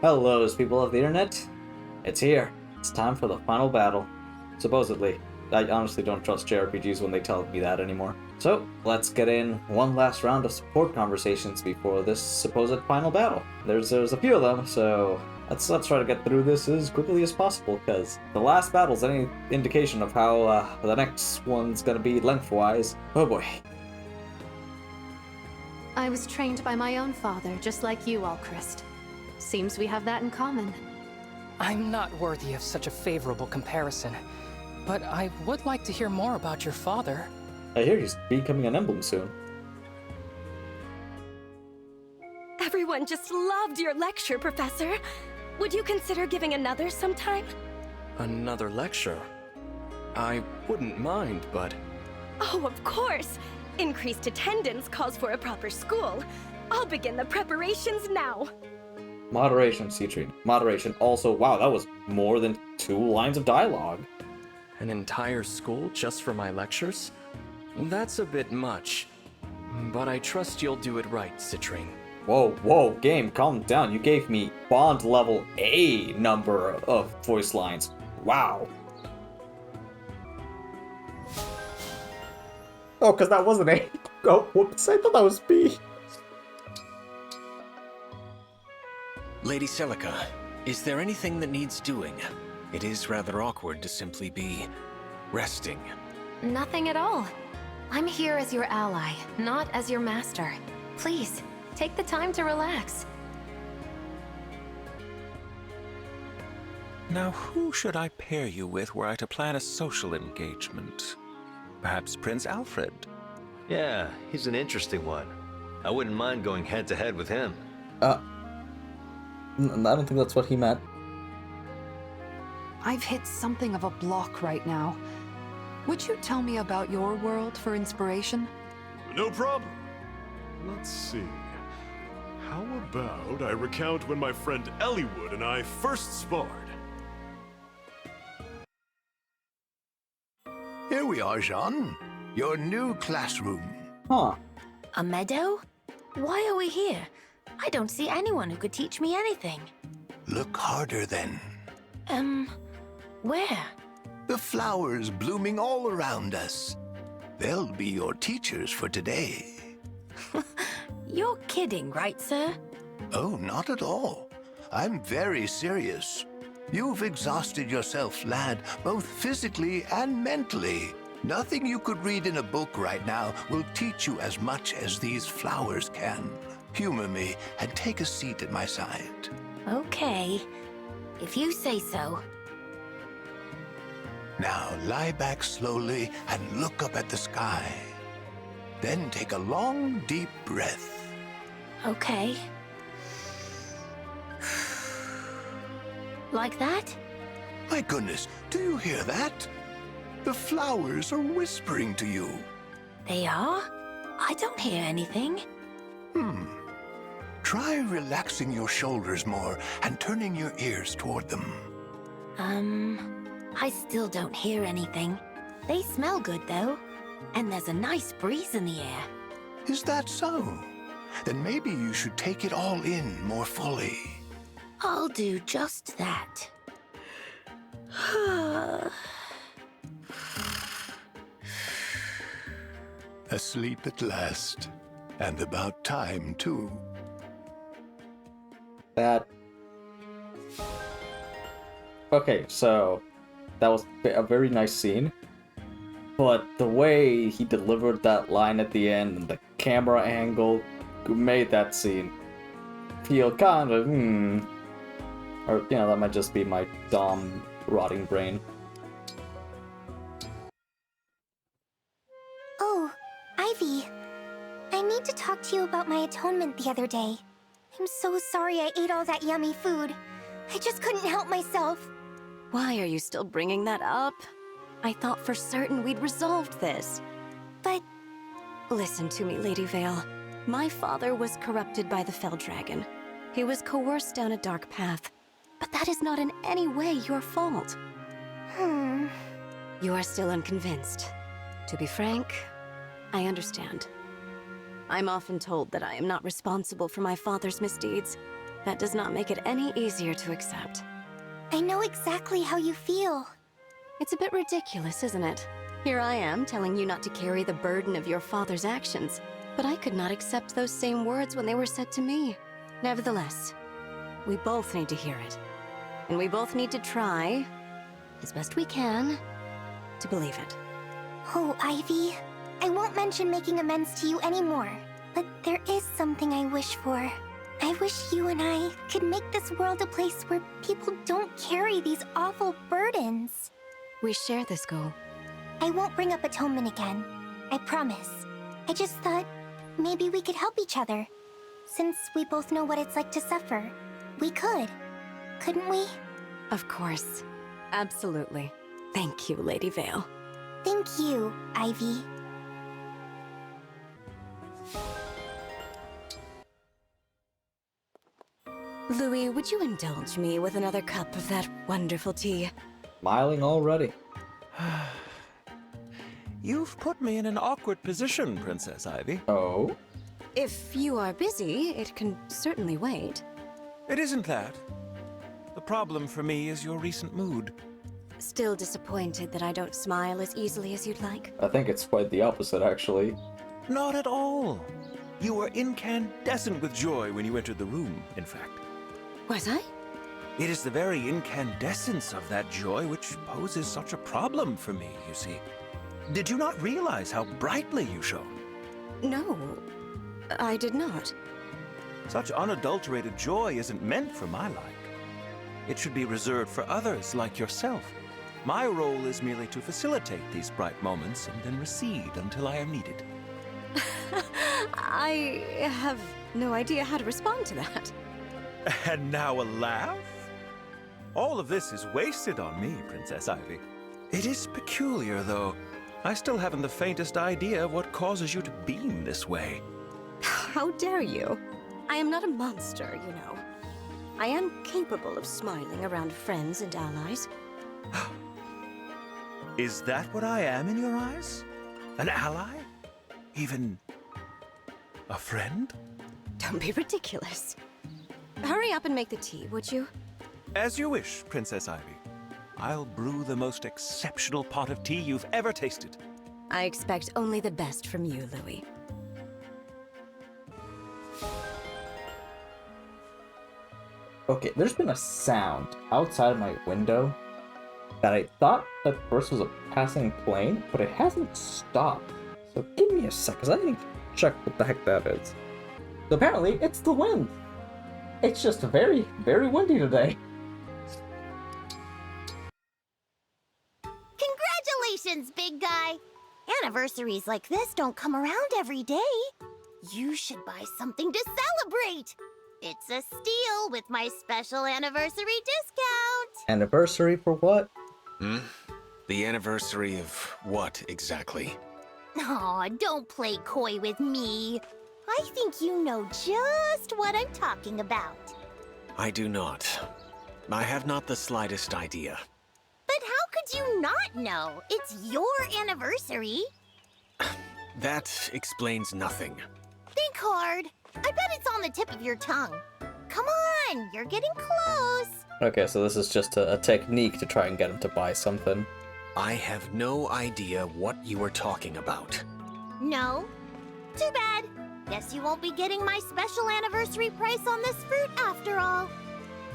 Hello, people of the internet. It's here. It's time for the final battle. Supposedly. I honestly don't trust JRPGs when they tell me that anymore. So, let's get in one last round of support conversations before this supposed final battle. There's a few of them, so let's try to get through this as quickly as possible, because the last battle's any indication of how the next one's gonna be lengthwise. Oh boy. I was trained by my own father, just like you, Alchrist. Seems we have that in common. I'm not worthy of such a favorable comparison, but I would like to hear more about your father. I hear he's becoming an emblem soon. Everyone just loved your lecture, Professor. Would you consider giving another sometime? Another lecture? I wouldn't mind, but... Oh, of course! Increased attendance calls for a proper school. I'll begin the preparations now. Moderation, Citrine. Moderation. Also, wow, that was more than 2 lines of dialogue. An entire school just for my lectures? That's a bit much. But I trust you'll do it right, Citrine. Whoa, game, calm down. You gave me Bond level A number of voice lines. Wow. Oh, because that wasn't A. Oh, whoops, I thought that was B. Lady Celica, is there anything that needs doing? It is rather awkward to simply be resting. Nothing at all. I'm here as your ally, not as your master. Please, take the time to relax. Now, who should I pair you with were I to plan a social engagement? Perhaps Prince Alfred? Yeah, he's an interesting one. I wouldn't mind going head-to-head with him. I don't think that's what he meant. I've hit something of a block right now. Would you tell me about your world for inspiration? No problem. Let's see. How about I recount when my friend Eliwood and I first sparred? Here we are, Jean. Your new classroom. Huh. A meadow? Why are we here? I don't see anyone who could teach me anything. Look harder, then. Where? The flowers blooming all around us. They'll be your teachers for today. You're kidding, right, sir? Oh, not at all. I'm very serious. You've exhausted yourself, lad, both physically and mentally. Nothing you could read in a book right now will teach you as much as these flowers can. Humor me and take a seat at my side. Okay. If you say so. Now lie back slowly and look up at the sky. Then take a long, deep breath. Okay. Like that? My goodness, do you hear that? The flowers are whispering to you. They are? I don't hear anything. Try relaxing your shoulders more and turning your ears toward them. I still don't hear anything. They smell good, though. And there's a nice breeze in the air. Is that so? Then maybe you should take it all in more fully. I'll do just that. Asleep at last. And about time, too. That... Okay, so... that was a very nice scene. But the way he delivered that line at the end and the camera angle made that scene feel kind of, Or, that might just be my dumb, rotting brain. Oh, Ivy. I need to talk to you about my atonement the other day. I'm so sorry I ate all that yummy food. I just couldn't help myself. Why are you still bringing that up? I thought for certain we'd resolved this. But... Listen to me, Lady Vale. My father was corrupted by the Fell Dragon. He was coerced down a dark path. But that is not in any way your fault. You are still unconvinced. To be frank, I understand. I'm often told that I am not responsible for my father's misdeeds, That does not make it any easier to accept. I know exactly how you feel. It's a bit ridiculous, isn't it? Here I am telling you not to carry the burden of your father's actions, but I could not accept those same words when they were said to me. Nevertheless, we both need to hear it. And we both need to try, as best we can, to believe it. Oh, Ivy. I won't mention making amends to you anymore. But there is something I wish for. I wish you and I could make this world a place where people don't carry these awful burdens. We share this goal. I won't bring up atonement again. I promise. I just thought maybe we could help each other. Since we both know what it's like to suffer. We could. Couldn't we? Of course. Absolutely. Thank you, Lady Vale. Thank you, Ivy. Louis, would you indulge me with another cup of that wonderful tea? Smiling already. You've put me in an awkward position, Princess Ivy. Oh? If you are busy, it can certainly wait. It isn't that. The problem for me is your recent mood. Still disappointed that I don't smile as easily as you'd like? I think it's quite the opposite, actually. Not at all. You were incandescent with joy when you entered the room, in fact. Was I? It is the very incandescence of that joy which poses such a problem for me, you see. Did you not realize how brightly you shone? No, I did not. Such unadulterated joy isn't meant for my like. It should be reserved for others like yourself. My role is merely to facilitate these bright moments and then recede until I am needed. I have no idea how to respond to that. And now a laugh? All of this is wasted on me, Princess Ivy. It is peculiar, though. I still haven't the faintest idea of what causes you to beam this way. How dare you? I am not a monster, you know. I am capable of smiling around friends and allies. Is that what I am in your eyes? An ally? Even a friend? Don't be ridiculous. Hurry up and make the tea, would you? As you wish, Princess Ivy. I'll brew the most exceptional pot of tea you've ever tasted. I expect only the best from you, Louis. Okay, there's been a sound outside my window that I thought at first was a passing plane, but it hasn't stopped. So give me a sec, because I need to check what the heck that is. So apparently, it's the wind. It's just very, very windy today. Congratulations, big guy! Anniversaries like this don't come around every day. You should buy something to celebrate! It's a steal with my special anniversary discount! Anniversary for what? The anniversary of what, exactly? Aw, don't play coy with me. I think you know just what I'm talking about. I do not. I have not the slightest idea. But how could you not know? It's your anniversary. That explains nothing. Think hard. I bet it's on the tip of your tongue. Come on, you're getting close. Okay, so this is just a technique to try and get him to buy something. I have no idea what you are talking about. No? Too bad. Guess you won't be getting my special anniversary price on this fruit after all.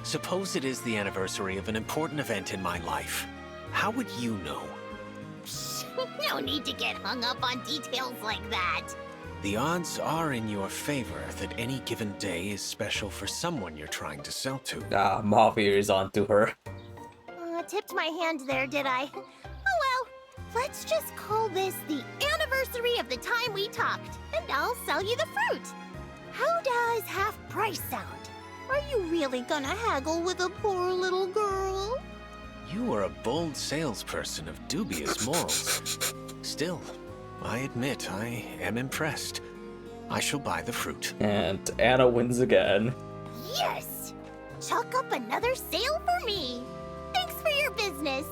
Suppose it is the anniversary of an important event in my life. How would you know? No need to get hung up on details like that. The odds are in your favor that any given day is special for someone you're trying to sell to. Ah, Mafia is onto her. Tipped my hand there, did I? Oh well, let's just call this the anniversary of the time we talked, and I'll sell you the fruit. How does half price sound? Are you really gonna haggle with a poor little girl? You are a bold salesperson of dubious morals. Still, I admit I am impressed. I shall buy the fruit. And Anna wins again. Yes! Chalk up another sale for me. Thanks for your business.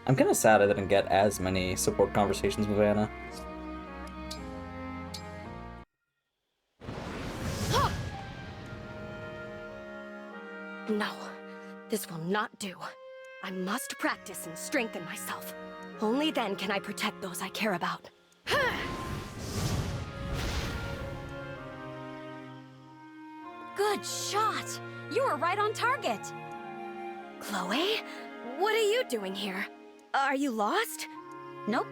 I'm kind of sad I didn't get as many support conversations with Anna. No, this will not do. I must practice and strengthen myself. Only then can I protect those I care about. Good shot! You were right on target! Chloe, what are you doing here? Are you lost? Nope.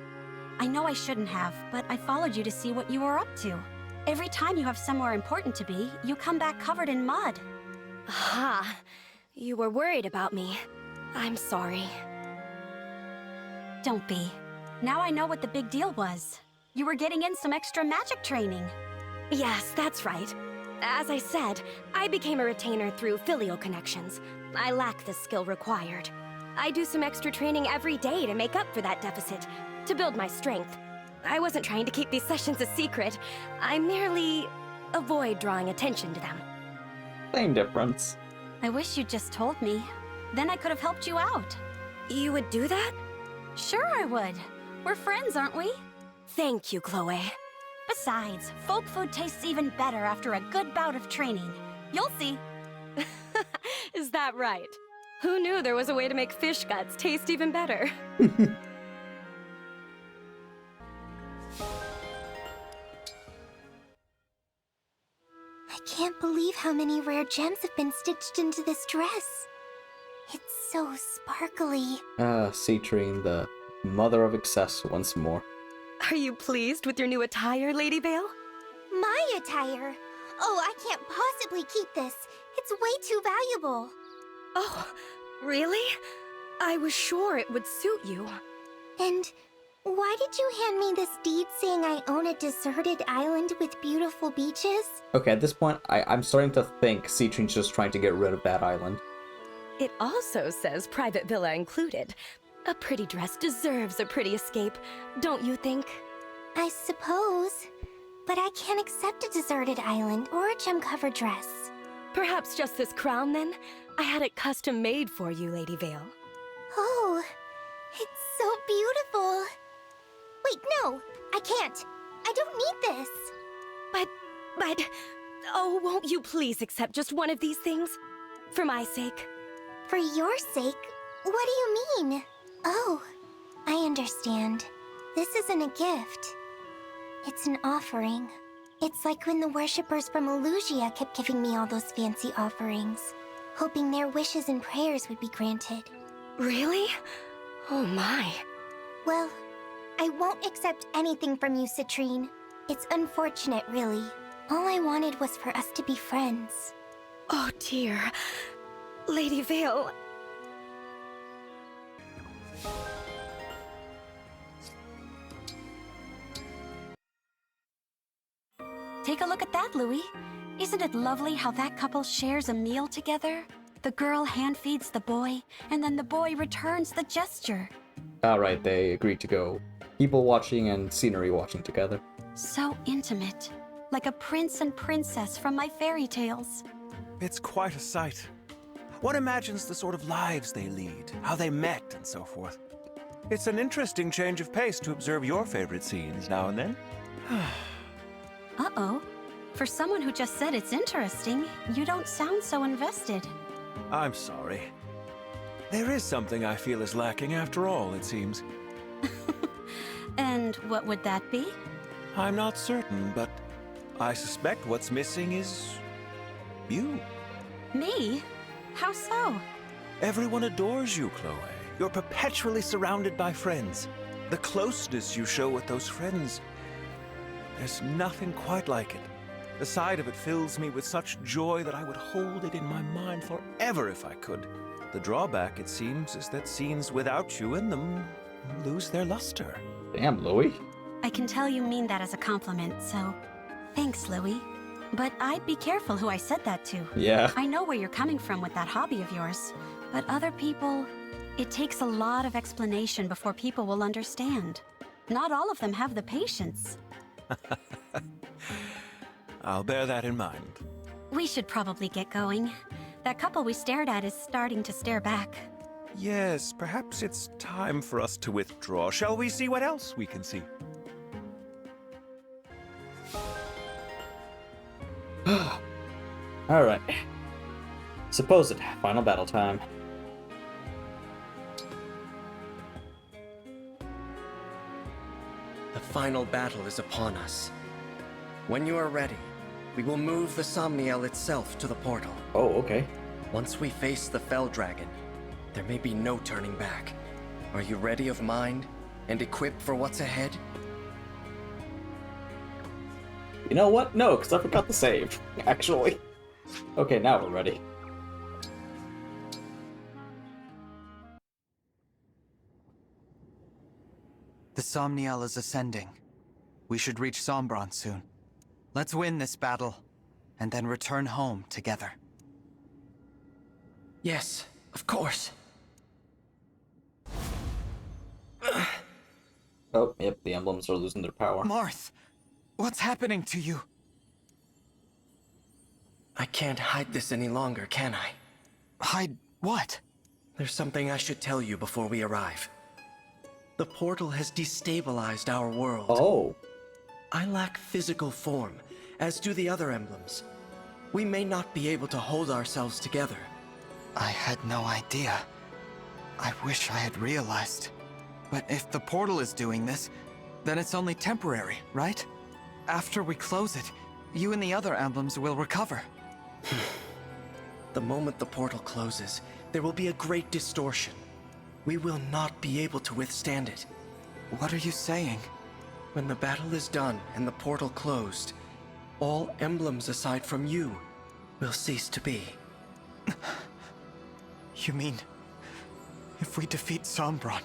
I know I shouldn't have, but I followed you to see what you were up to. Every time you have somewhere important to be, you come back covered in mud. Ah, you were worried about me. I'm sorry. Don't be. Now I know what the big deal was. You were getting in some extra magic training. Yes, that's right. As I said, I became a retainer through filial connections. I lack the skill required. I do some extra training every day to make up for that deficit, to build my strength. I wasn't trying to keep these sessions a secret. I merely avoid drawing attention to them. Same difference. I wish you'd just told me. Then I could have helped you out. You would do that? Sure I would. We're friends, aren't we? Thank you, Chloe. Besides, folk food tastes even better after a good bout of training. You'll see. Is that right? Who knew there was a way to make fish guts taste even better? I can't believe how many rare gems have been stitched into this dress. It's so sparkly. Citrine, the mother of excess once more. Are you pleased with your new attire, Lady Vale? My attire? Oh, I can't possibly keep this. It's way too valuable. Oh, really? I was sure it would suit you. And why did you hand me this deed saying I own a deserted island with beautiful beaches? Okay, at this point, I'm starting to think Citrine's just trying to get rid of that island. It also says private villa included. A pretty dress deserves a pretty escape, don't you think? I suppose. But I can't accept a deserted island or a gem-covered dress. Perhaps just this crown, then? I had it custom made for you, Lady Vale. Oh, it's so beautiful. Wait, no, I can't. I don't need this. But, oh, won't you please accept just one of these things? For my sake. For your sake? What do you mean? Oh, I understand. This isn't a gift. It's an offering. It's like when the worshippers from Elugia kept giving me all those fancy offerings, hoping their wishes and prayers would be granted. Really? Oh my. Well, I won't accept anything from you, Citrine. It's unfortunate, really. All I wanted was for us to be friends. Oh dear. Lady Vale. Take a look at that, Louis. Isn't it lovely how that couple shares a meal together? The girl hand feeds the boy, and then the boy returns the gesture. Alright, they agreed to go people watching and scenery watching together. So intimate. Like a prince and princess from my fairy tales. It's quite a sight. One imagines the sort of lives they lead, how they met, and so forth. It's an interesting change of pace to observe your favorite scenes now and then. Uh-oh. For someone who just said it's interesting, you don't sound so invested. I'm sorry. There is something I feel is lacking after all, it seems. And what would that be? I'm not certain, but I suspect what's missing is you. Me? How so? Everyone adores you, Chloe. You're perpetually surrounded by friends. The closeness you show with those friends, there's nothing quite like it. The sight of it fills me with such joy that I would hold it in my mind forever if I could. The drawback, it seems, is that scenes without you in them lose their luster. Damn, Louis. I can tell you mean that as a compliment, so thanks, Louis. But I'd be careful who I said that to. Yeah. I know where you're coming from with that hobby of yours, but other people, it takes a lot of explanation before people will understand. Not all of them have the patience. I'll bear that in mind. We should probably get going. That couple we stared at is starting to stare back. Yes, perhaps it's time for us to withdraw. Shall we see what else we can see? Alright. Supposed final battle time. The final battle is upon us. When you are ready, we will move the Somniel itself to the portal. Oh, okay. Once we face the Fell Dragon, there may be no turning back. Are you ready of mind and equipped for what's ahead? You know what? No, because I forgot to save, actually. Okay, now we're ready. The Somniel is ascending. We should reach Sombron soon. Let's win this battle, and then return home together. Yes, of course. Oh, yep, the emblems are losing their power. Marth, what's happening to you? I can't hide this any longer, can I? Hide what? There's something I should tell you before we arrive. The portal has destabilized our world. Oh. I lack physical form, as do the other emblems. We may not be able to hold ourselves together. I had no idea. I wish I had realized. But if the portal is doing this, then it's only temporary, right? After we close it, you and the other emblems will recover. The moment the portal closes, there will be a great distortion. We will not be able to withstand it. What are you saying? When the battle is done and the portal closed, all emblems aside from you will cease to be. You mean, if we defeat Sombron,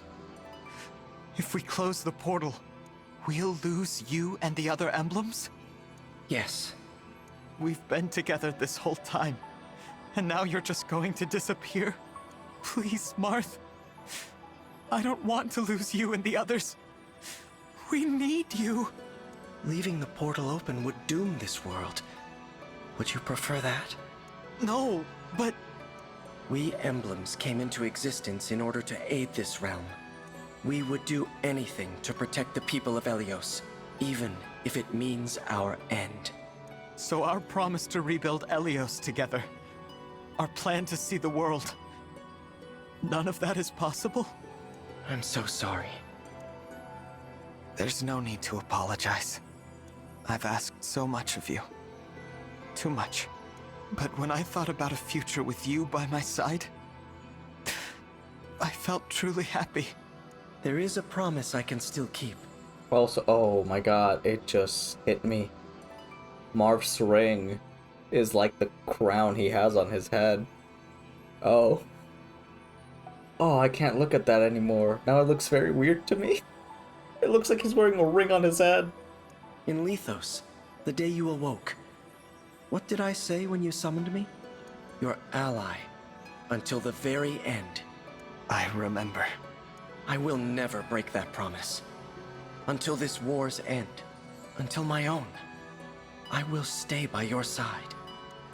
if we close the portal, we'll lose you and the other emblems? Yes. We've been together this whole time, and now you're just going to disappear? Please, Marth. I don't want to lose you and the others. We need you. Leaving the portal open would doom this world. Would you prefer that? No, but... We emblems came into existence in order to aid this realm. We would do anything to protect the people of Helios, even if it means our end. So our promise to rebuild Helios together, our plan to see the world, none of that is possible? I'm so sorry. There's no need to apologize. I've asked so much of you. Too much. But when I thought about a future with you by my side, I felt truly happy. There is a promise I can still keep. Also, oh my god, it just hit me. Marth's ring is like the crown he has on his head. Oh. Oh, I can't look at that anymore. Now it looks very weird to me. It looks like he's wearing a ring on his head. In Lethos, the day you awoke, what did I say when you summoned me? Your ally, until the very end. I remember. I will never break that promise. Until this war's end. Until my own. I will stay by your side.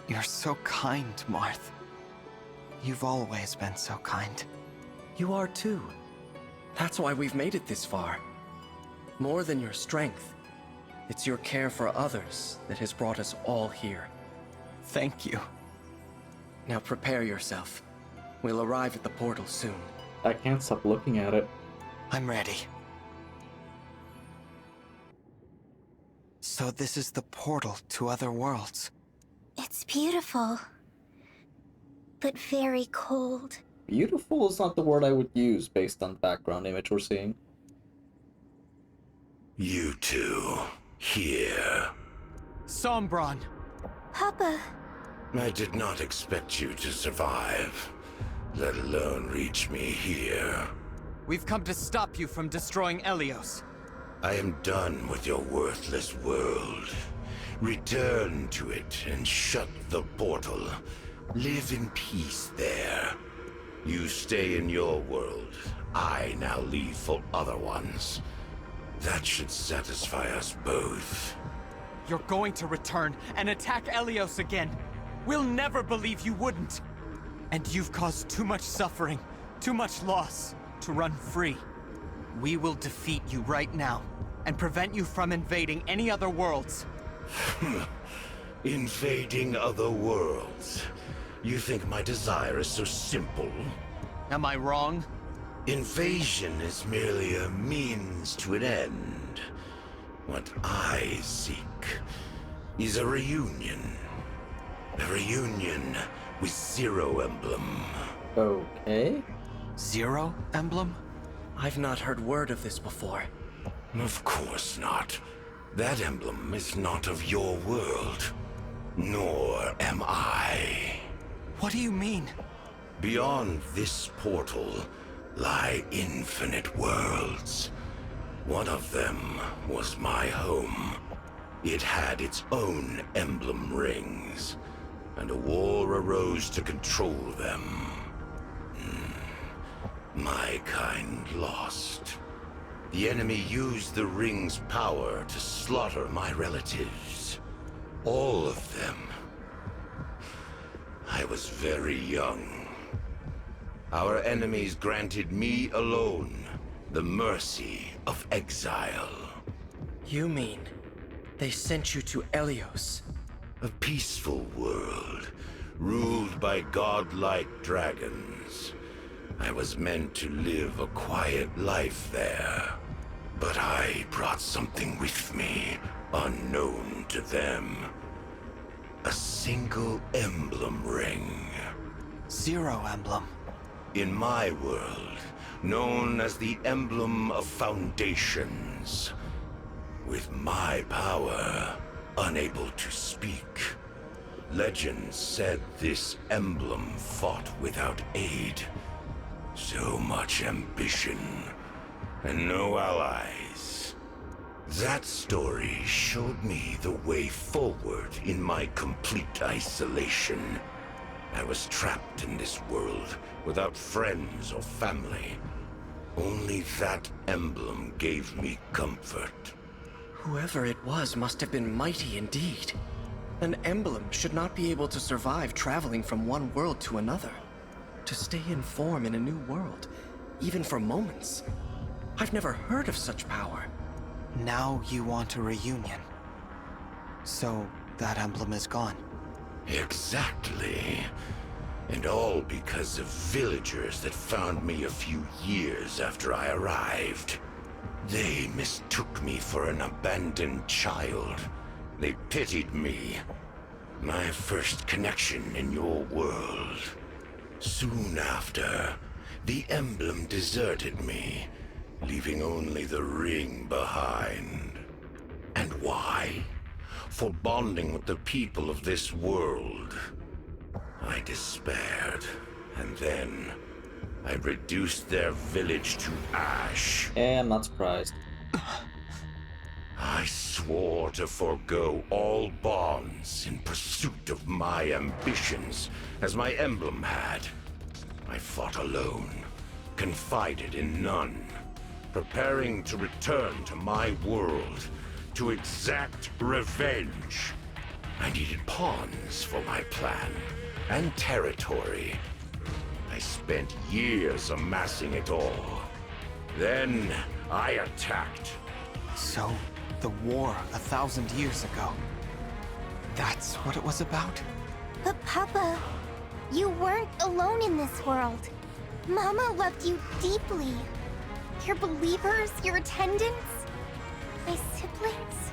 You're so kind, Marth. You've always been so kind. You are too. That's why we've made it this far. More than your strength, it's your care for others that has brought us all here. Thank you. Now prepare yourself. We'll arrive at the portal soon. I can't stop looking at it. I'm ready. So this is the portal to other worlds. It's beautiful, but very cold. Beautiful is not the word I would use based on the background image we're seeing. You two, here. Sombron! Papa. I did not expect you to survive, let alone reach me here. We've come to stop you from destroying Helios. I am done with your worthless world. Return to it and shut the portal. Live in peace there. You stay in your world. I now leave for other ones. That should satisfy us both. You're going to return and attack Helios again. We'll never believe you wouldn't. And you've caused too much suffering, too much loss, to run free. We will defeat you right now, and prevent you from invading any other worlds. Invading other worlds? You think my desire is so simple? Am I wrong? Invasion is merely a means to an end. What I seek is a reunion. A reunion with Zero Emblem. Okay. Zero Emblem? I've not heard word of this before. Of course not. That emblem is not of your world. Nor am I. What do you mean? Beyond this portal lie infinite worlds. One of them was my home. It had its own emblem rings, and a war arose to control them. My kind lost. The enemy used the ring's power to slaughter my relatives. All of them. I was very young. Our enemies granted me alone the mercy of exile. You mean they sent you to Helios? A peaceful world, ruled by godlike dragons. I was meant to live a quiet life there. But I brought something with me, unknown to them. A single emblem ring. Zero Emblem. In my world, known as the Emblem of Foundations. With my power, unable to speak. Legend said this emblem fought without aid. So much ambition, and no allies. That story showed me the way forward in my complete isolation. I was trapped in this world without friends or family. Only that emblem gave me comfort. Whoever it was must have been mighty indeed. An emblem should not be able to survive traveling from one world to another. To stay in form in a new world, even for moments. I've never heard of such power. Now you want a reunion. So that emblem is gone. Exactly. And all because of villagers that found me a few years after I arrived. They mistook me for an abandoned child. They pitied me. My first connection in your world. Soon after, the emblem deserted me, leaving only the ring behind. And why? For bonding with the people of this world. I despaired, and then I reduced their village to ash. Yeah, I'm not surprised. I swore to forego all bonds in pursuit of my ambitions, as my emblem had. I fought alone, confided in none, preparing to return to my world to exact revenge. I needed pawns for my plan, and territory. I spent years amassing it all. Then I attacked. So, the war 1,000 years ago. That's what it was about? But Papa, you weren't alone in this world. Mama loved you deeply. Your believers, your attendants, my siblings,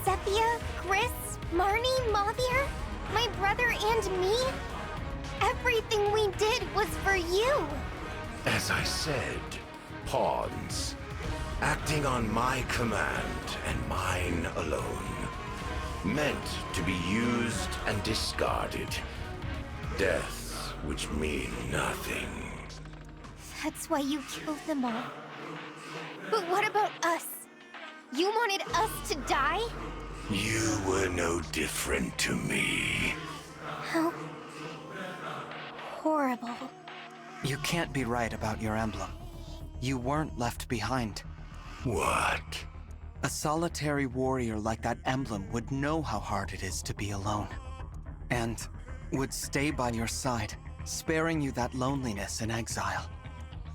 Sepia, Gris, Marnie, Mavir, my brother and me. Everything we did was for you. As I said, pawns. Acting on my command and mine alone. Meant to be used and discarded. Deaths which mean nothing. That's why you killed them all. But what about us? You wanted us to die? You were no different to me. How horrible. You can't be right about your emblem. You weren't left behind. What? A solitary warrior like that emblem would know how hard it is to be alone. And would stay by your side, sparing you that loneliness and exile.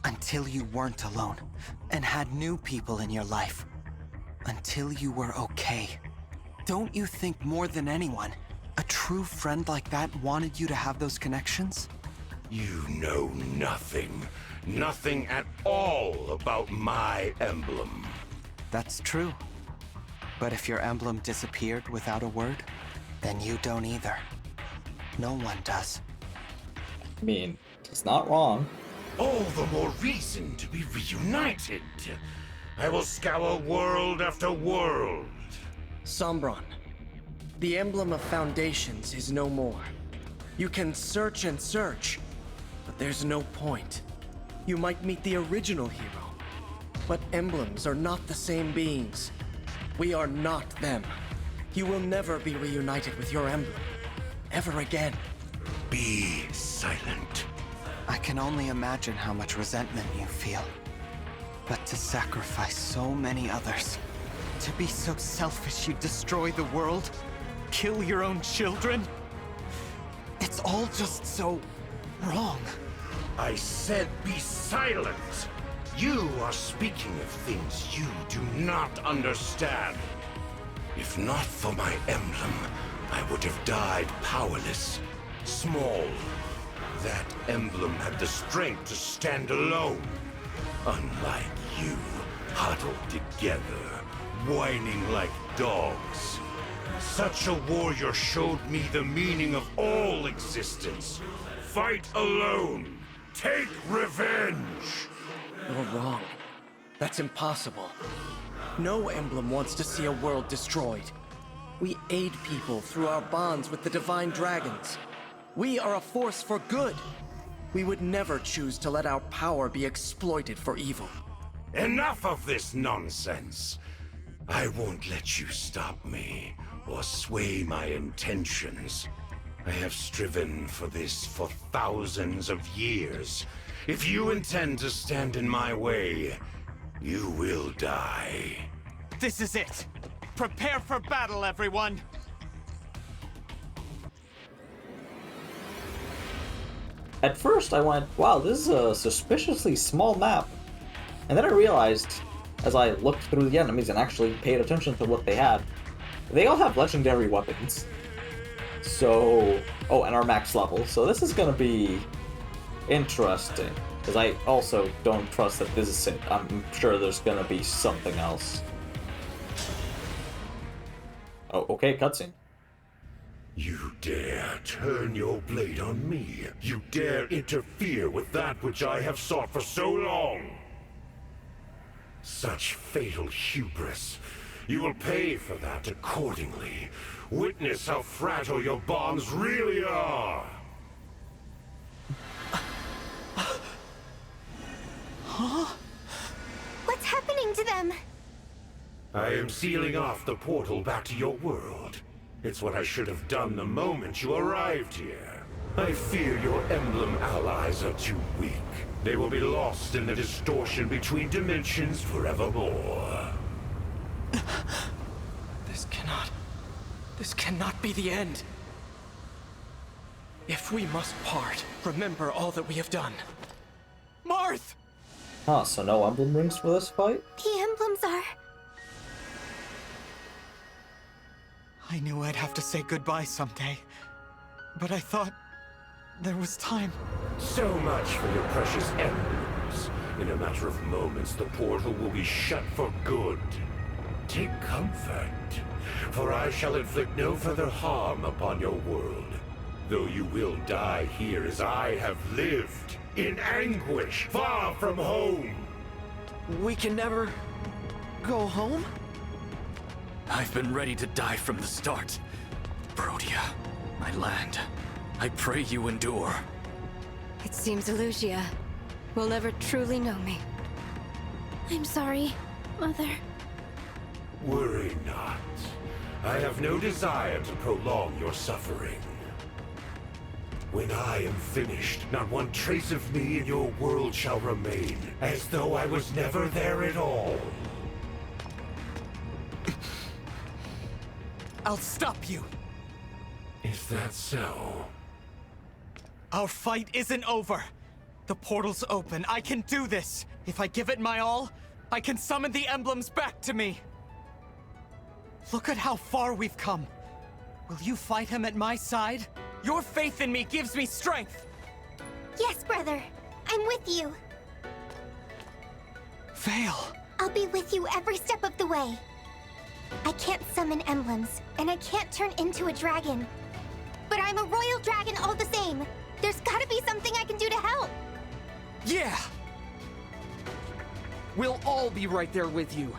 Until you weren't alone, and had new people in your life. Until you were okay. Don't you think more than anyone, A true friend like that wanted you to have those connections? You know nothing. Nothing at all about my emblem. That's true. But if your emblem disappeared without a word, then you don't either. No one does. I mean, it's not wrong. All the more reason to be reunited. I will scour world after world. Sombron, the emblem of foundations is no more. You can search and search, but there's no point. You might meet the original hero, but emblems are not the same beings. We are not them. You will never be reunited with your emblem. Ever again. Be silent. I can only imagine how much resentment you feel. But to sacrifice so many others, to be so selfish you destroy the world, kill your own children, it's all just so wrong. I said be silent. You are speaking of things you do not understand. If not for my emblem, I would have died powerless, small. That emblem had the strength to stand alone. Unlike you, huddled together, whining like dogs. Such a warrior showed me the meaning of all existence. Fight alone. Take revenge. You're wrong. That's impossible. No emblem wants to see a world destroyed. We aid people through our bonds with the divine dragons. We are a force for good. We would never choose to let our power be exploited for evil. Enough of this nonsense. I won't let you stop me or sway my intentions. I have striven for this for thousands of years. If you intend to stand in my way, you will die. This is it. Prepare for battle, everyone! At first I went, wow, this is a suspiciously small map. And then I realized, as I looked through the enemies and actually paid attention to what they had, they all have legendary weapons. So, oh, and are max level. So this is gonna be interesting. Because I also don't trust that this is it. I'm sure there's gonna be something else. Oh, okay, cutscene. You dare turn your blade on me. You dare interfere with that which I have sought for so long. Such fatal hubris. You will pay for that accordingly. Witness how fragile your bonds really are. Huh? What's happening to them? I am sealing off the portal back to your world. It's what I should have done the moment you arrived here. I fear your emblem allies are too weak. They will be lost in the distortion between dimensions forevermore. This cannot be the end. If we must part, remember all that we have done. Marth! Huh, so no emblem rings for this fight? The emblems are... I knew I'd have to say goodbye someday, but I thought there was time. So much for your precious emblems. In a matter of moments, the portal will be shut for good. Take comfort, for I shall inflict no further harm upon your world. Though you will die here as I have lived, in anguish, far from home. We can never go home? I've been ready to die from the start. Brodia, my land, I pray you endure. It seems Elugia will never truly know me. I'm sorry, Mother. Worry not. I have no desire to prolong your suffering. When I am finished, not one trace of me in your world shall remain, as though I was never there at all. I'll stop you. Is that so? Our fight isn't over. The portal's open. I can do this. If I give it my all, I can summon the emblems back to me. Look at how far we've come. Will you fight him at my side? Your faith in me gives me strength! Yes, brother. I'm with you. Fail. I'll be with you every step of the way. I can't summon emblems, and I can't turn into a dragon. But I'm a royal dragon all the same. There's gotta be something I can do to help. Yeah! We'll all be right there with you.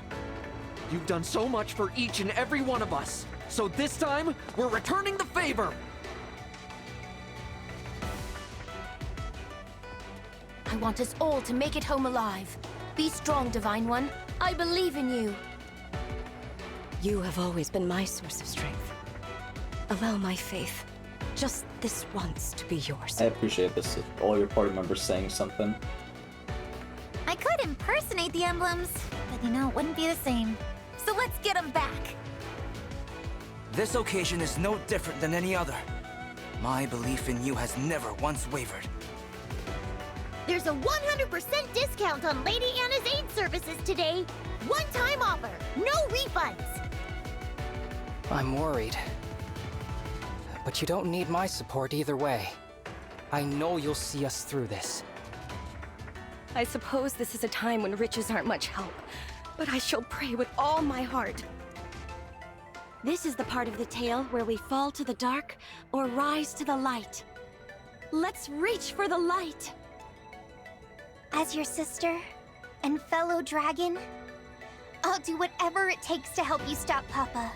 You've done so much for each and every one of us. So this time, we're returning the favor. I want us all to make it home alive. Be strong, Divine One. I believe in you. You have always been my source of strength. Allow my faith, just this once, to be yours. I appreciate this. All your party members saying something. I could impersonate the emblems, but you know, it wouldn't be the same. So let's get them back. This occasion is no different than any other. My belief in you has never once wavered. There's a 100% discount on Lady Anna's aid services today. One-time offer, no refunds. I'm worried. But you don't need my support either way. I know you'll see us through this. I suppose this is a time when riches aren't much help, but I shall pray with all my heart. This is the part of the tale where we fall to the dark or rise to the light. Let's reach for the light! As your sister and fellow dragon, I'll do whatever it takes to help you stop Papa.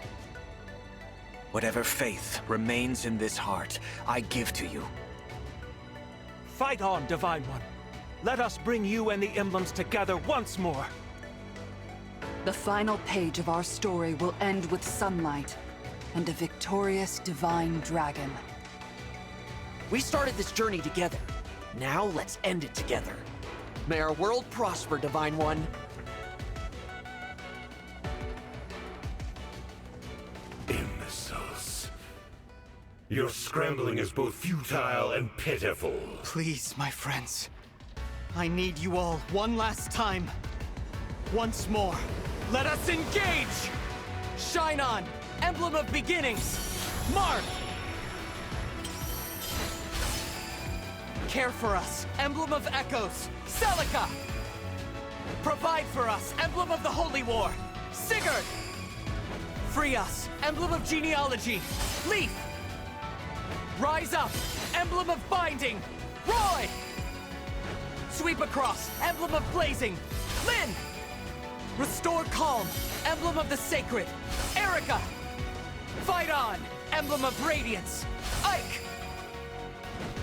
Whatever faith remains in this heart, I give to you. Fight on, Divine One. Let us bring you and the emblems together once more. The final page of our story will end with sunlight and a victorious divine dragon. We started this journey together. Now let's end it together. May our world prosper, Divine One. Imbeciles. Your scrambling is both futile and pitiful. Please, my friends. I need you all one last time. Once more. Let us engage! Shine on, emblem of beginnings. Mark! Care for us, emblem of echoes. Celica! Provide for us, emblem of the Holy War. Sigurd! Free us, emblem of genealogy. Leaf! Rise up, emblem of binding. Roy! Sweep across, emblem of blazing. Lynn! Restore calm, emblem of the sacred. Erica! Fight on, emblem of radiance. Ike!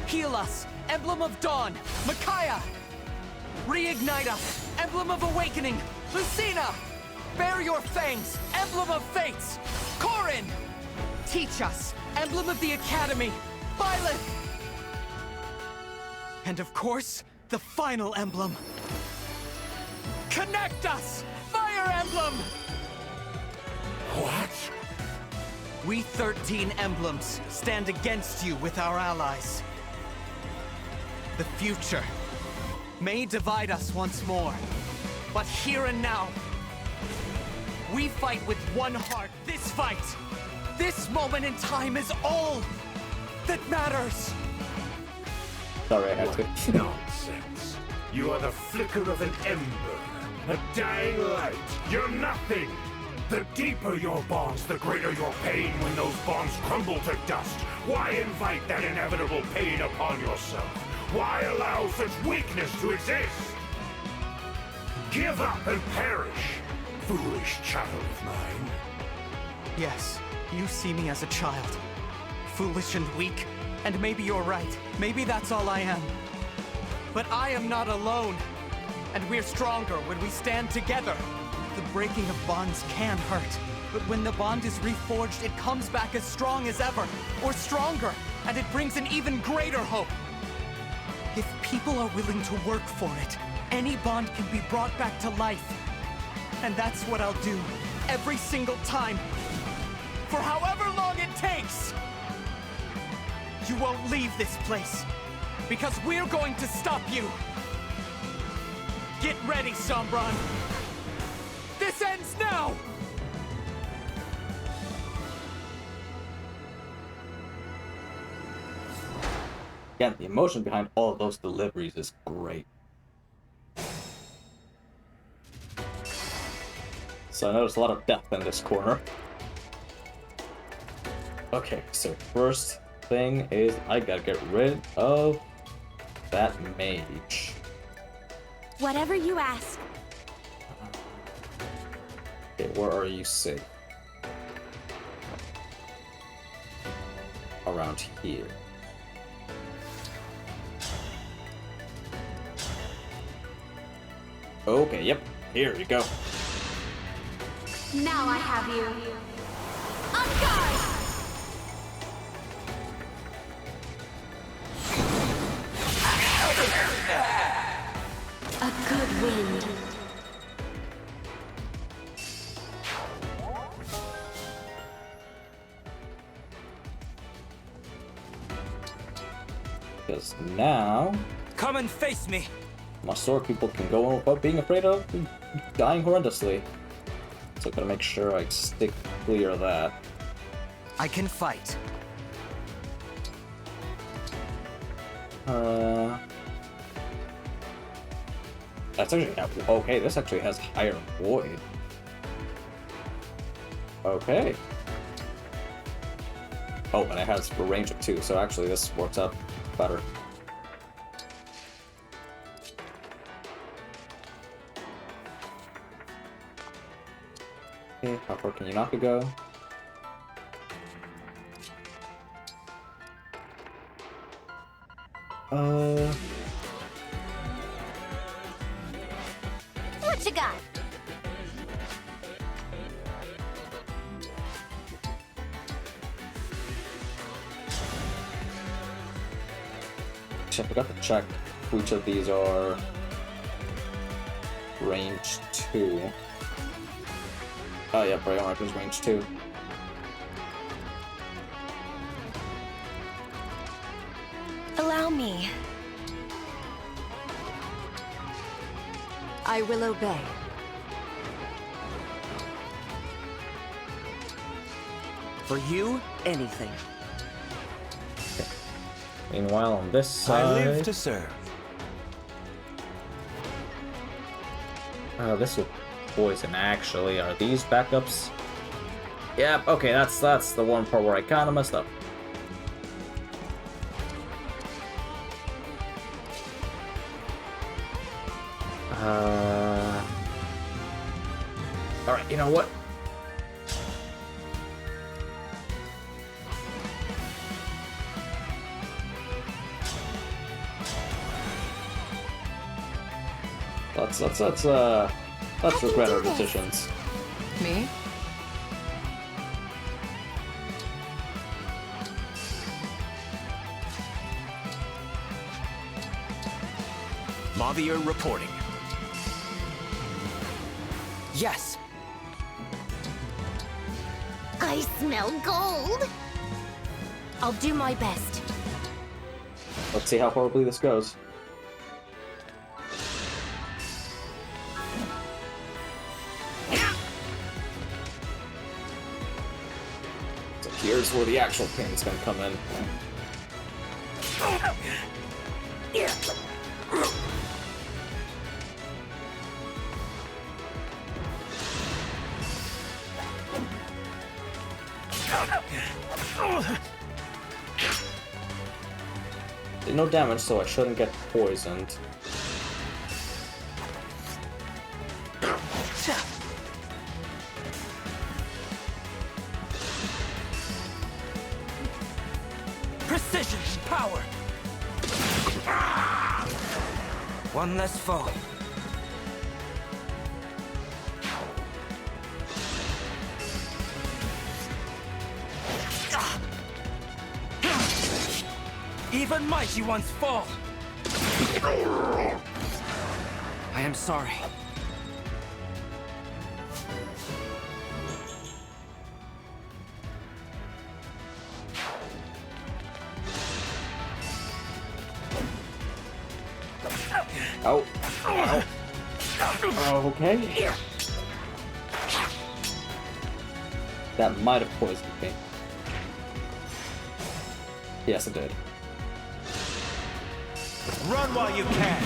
Heal us, emblem of dawn. Micaiah! Reignite us, emblem of awakening. Lucina! Bear your fangs, emblem of fates. Corin! Teach us, emblem of the academy. Violet! And of course, the final emblem. Connect us! Fire Emblem! What? We 13 emblems stand against you with our allies. The future may divide us once more, but here and now, we fight with one heart. This fight, this moment in time is all that matters. Sorry, I had to. Nonsense. You are the flicker of an ember. A dying light. You're nothing! The deeper your bonds, the greater your pain when those bonds crumble to dust. Why invite that inevitable pain upon yourself? Why allow such weakness to exist? Give up and perish, foolish child of mine. Yes, you see me as a child. Foolish and weak, and maybe you're right. Maybe that's all I am. But I am not alone. And we're stronger when we stand together. The breaking of bonds can hurt, but when the bond is reforged, it comes back as strong as ever, or stronger, and it brings an even greater hope. If people are willing to work for it, any bond can be brought back to life. And that's what I'll do, every single time, for however long it takes. You won't leave this place, because we're going to stop you. Get ready, Sombron! This ends now! Again, the emotion behind all of those deliveries is great. So I noticed a lot of depth in this corner. Okay, so first thing is I gotta get rid of that mage. Whatever you ask. Okay, where are you safe? Around here. Okay, yep, here we go. Now I have you. On guard! A good wind. Because now... Come and face me! my sword people can go on without being afraid of dying horrendously. So I gotta make sure I stick clear of that. I can fight. That's actually... okay, this actually has higher void. Okay. Oh, and it has a range of 2, so actually this works out better. Okay, how far can you not go? What you got? I forgot to check which of these are range 2. Oh yeah, Braille Mark is range 2. Allow me. I will obey. For you, anything. Meanwhile, on this side... I live to serve. This will poison, actually. Are these backups? Yep, okay, that's the one part where I kinda messed up. Alright, you know what? Let's regret our decisions. Me? Mavier reporting. Yes. I smell gold. I'll do my best. Let's see how horribly this goes. So here's where the actual pain's gonna come in. Did no damage, so I shouldn't get poisoned. Precision and power. One less foe. Even mighty ones fall. I am sorry. Oh. Ow. Oh, okay. That might have poisoned me. Yes, it did. Run while you can!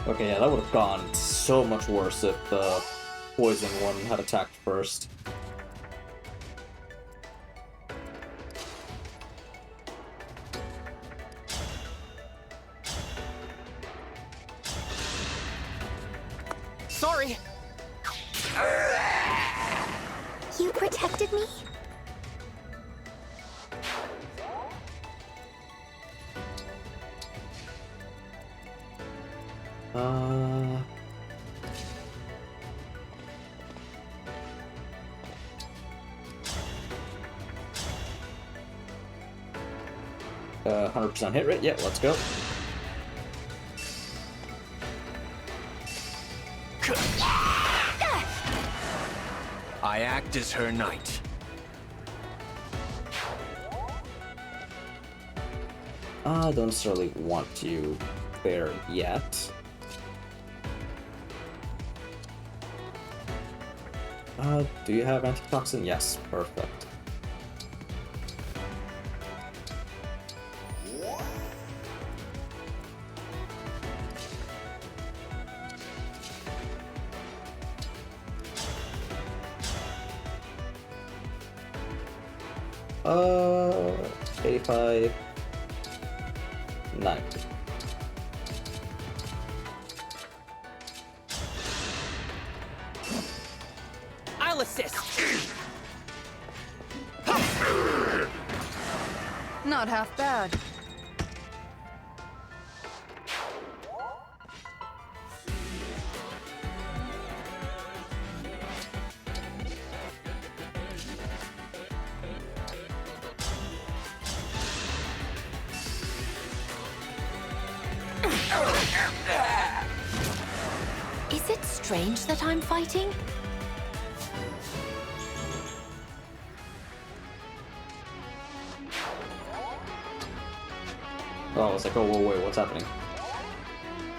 Okay, yeah, that would have gone so much worse if the poison one had attacked first. Sorry! You protected me? Uh... 100% hit rate? Yeah, let's go. I act as her knight. I don't necessarily want you there yet. Do you have antitoxin? Yes, perfect. Uh, 85, 90. I'll assist. Not half bad. Is it strange that I'm fighting? Oh, I was like, oh, whoa, wait, what's happening?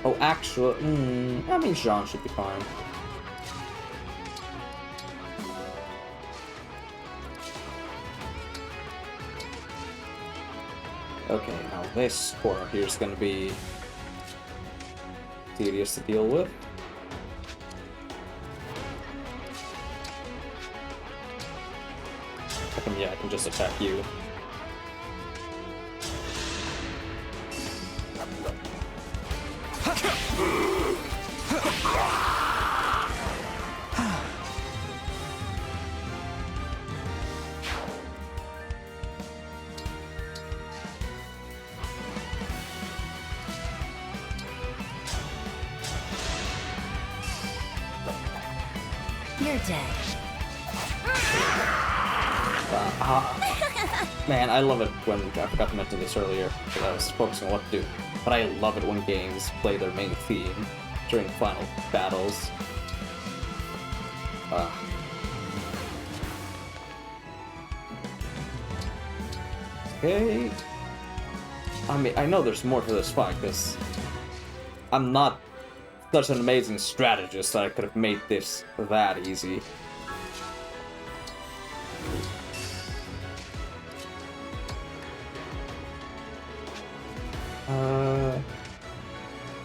Oh, actually, I mean, Jean should be fine. Okay, now this corner here is going to be tedious to deal with. I can just attack you. You're dead. Man, I love it when, I forgot to mention this earlier, because I was focusing on what to do, but I love it when games play their main theme during final battles. Okay. I mean, I know there's more to this fight, because I'm not such an amazing strategist that I could have made this that easy.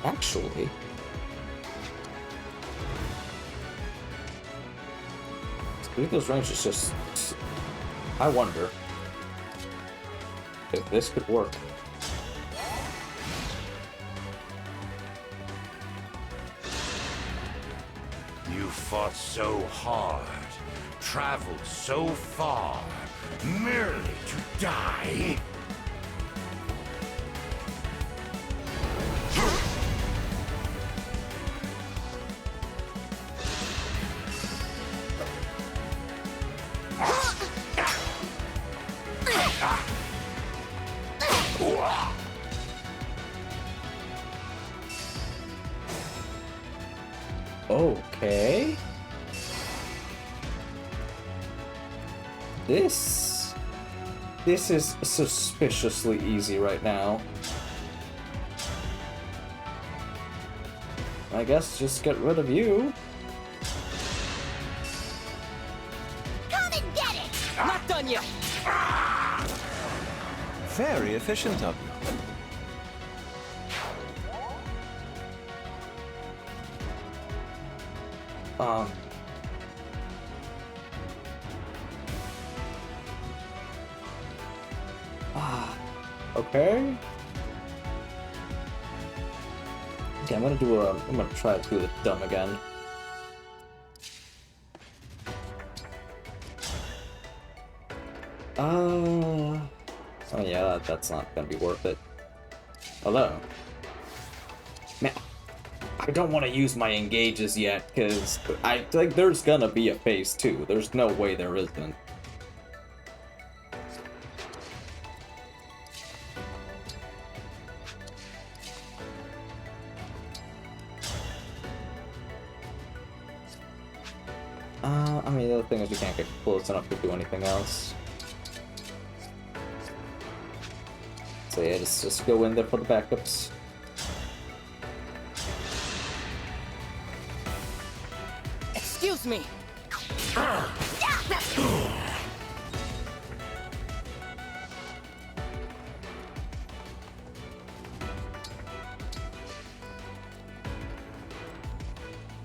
Actually, Rico's range is just... I wonder if this could work. You fought so hard, traveled so far, merely to die? Okay. This is suspiciously easy right now. I guess just get rid of you. Come and get it! Not done yet! Very efficient of you. Okay. Okay, I'm gonna try to do the dumb again. Oh yeah, that's not gonna be worth it. Although, man, I don't want to use my engages yet, because I think there's gonna be a phase 2. There's no way there isn't. I mean, the other thing is you can't get close enough to do anything else. So yeah, just go in there for the backups. Excuse me!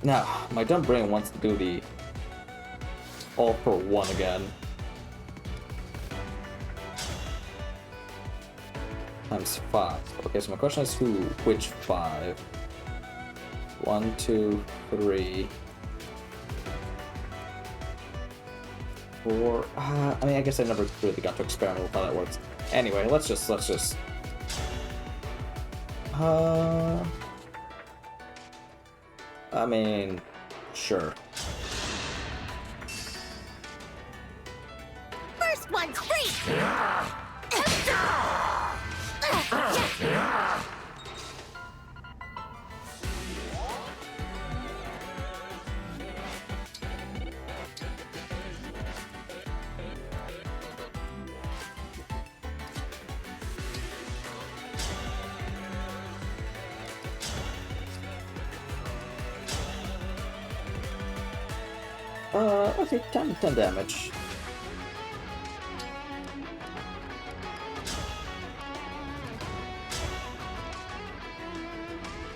Now, my dumb brain wants to do the all for one again. Times 5. Okay, so my question is which 5? 1, 2, 3, 4. I mean, I guess I never really got to experiment with how that works. Anyway, let's just. I mean, sure. First one's free! Okay, 10 damage.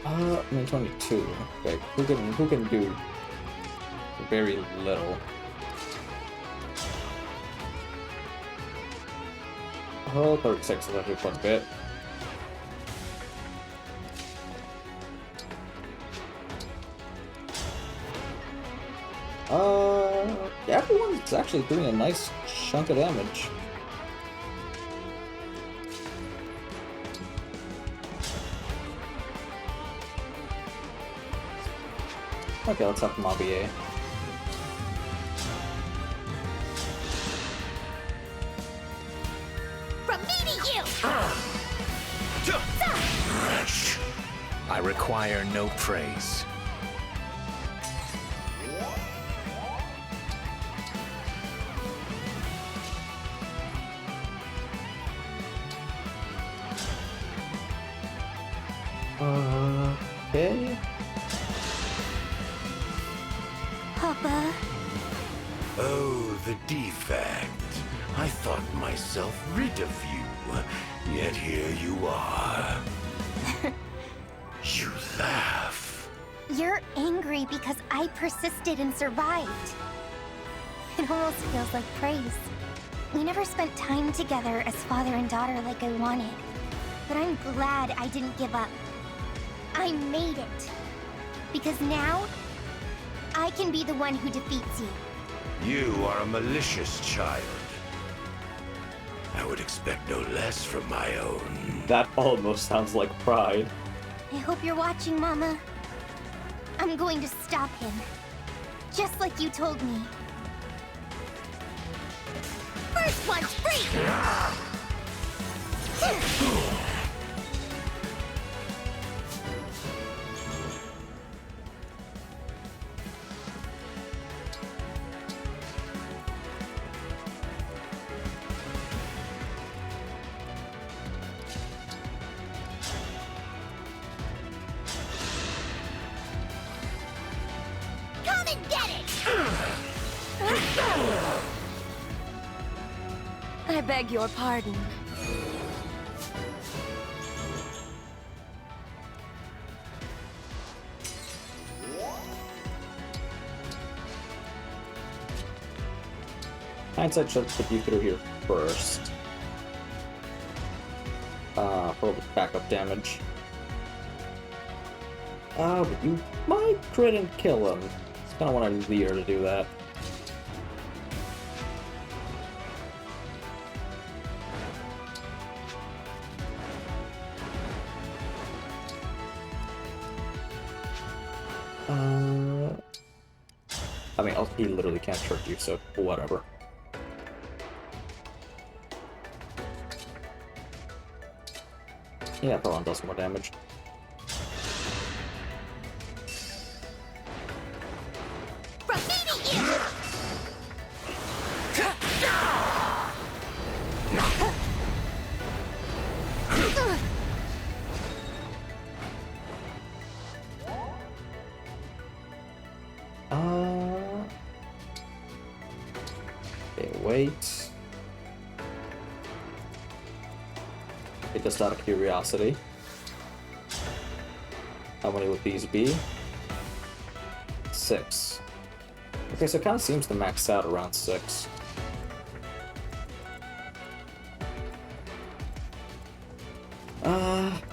I mean 22. Okay, who can do very little? Oh, 36 is actually quite a bit. Everyone's actually doing a nice chunk of damage. Okay, let's have Mobby. From me to you! I require no praise. Okay. Papa. Oh, the defect. I thought myself rid of you, yet here you are. You laugh. You're angry because I persisted and survived. It almost feels like praise. We never spent time together as father and daughter like I wanted. But I'm glad I didn't give up. I made it. Because now, I can be the one who defeats you. You are a malicious child. I would expect no less from my own. That almost sounds like pride. I hope you're watching, Mama. I'm going to stop him. Just like you told me. First one's free! I beg your pardon. Hindsight should put you through here first. For the backup damage. But you might crit and kill him. Just kinda want a leader to do that. I mean, he literally can't hurt you, so whatever. Yeah, Pelon does more damage. Okay, wait. Okay, just out of curiosity. How many would these be? 6. Okay, so it kind of seems to max out around 6.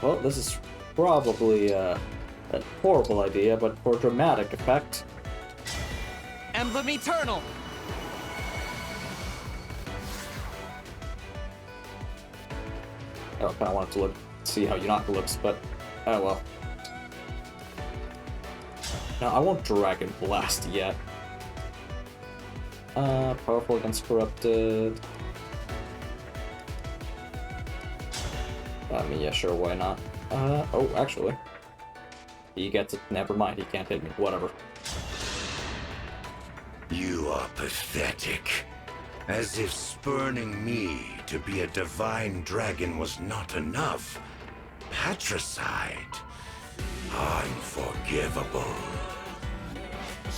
Well, this is probably a horrible idea, but for dramatic effect. Emblem Eternal! I kind of wanted to see how Yunaka looks, but oh well. No, I won't Dragon Blast yet. Powerful against Corrupted. I mean, yeah, sure, why not? Oh, actually. He gets it. Never mind, he can't hit me. Whatever. You are pathetic. As if spurning me to be a divine dragon was not enough. Patricide. Unforgivable.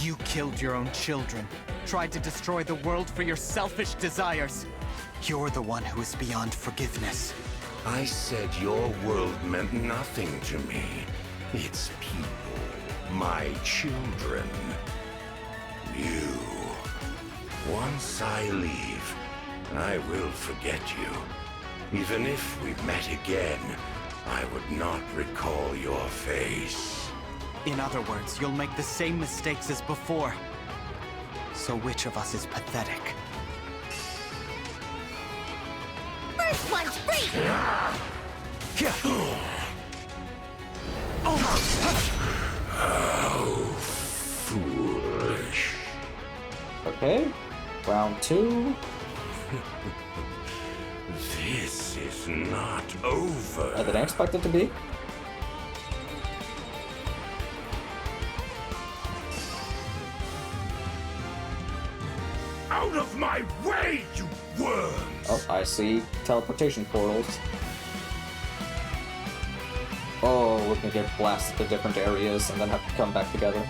You killed your own children, tried to destroy the world for your selfish desires. You're the one who is beyond forgiveness. I said your world meant nothing to me. Its people, my children. You. Once I leave, I will forget you. Even if we met again, I would not recall your face. In other words, you'll make the same mistakes as before. So which of us is pathetic? First one's free! How foolish. Okay, round 2. This is not over. I didn't expect it to be. Out of my way, you worms! Oh, I see teleportation portals. Oh, we're gonna get blasted to different areas and then have to come back together.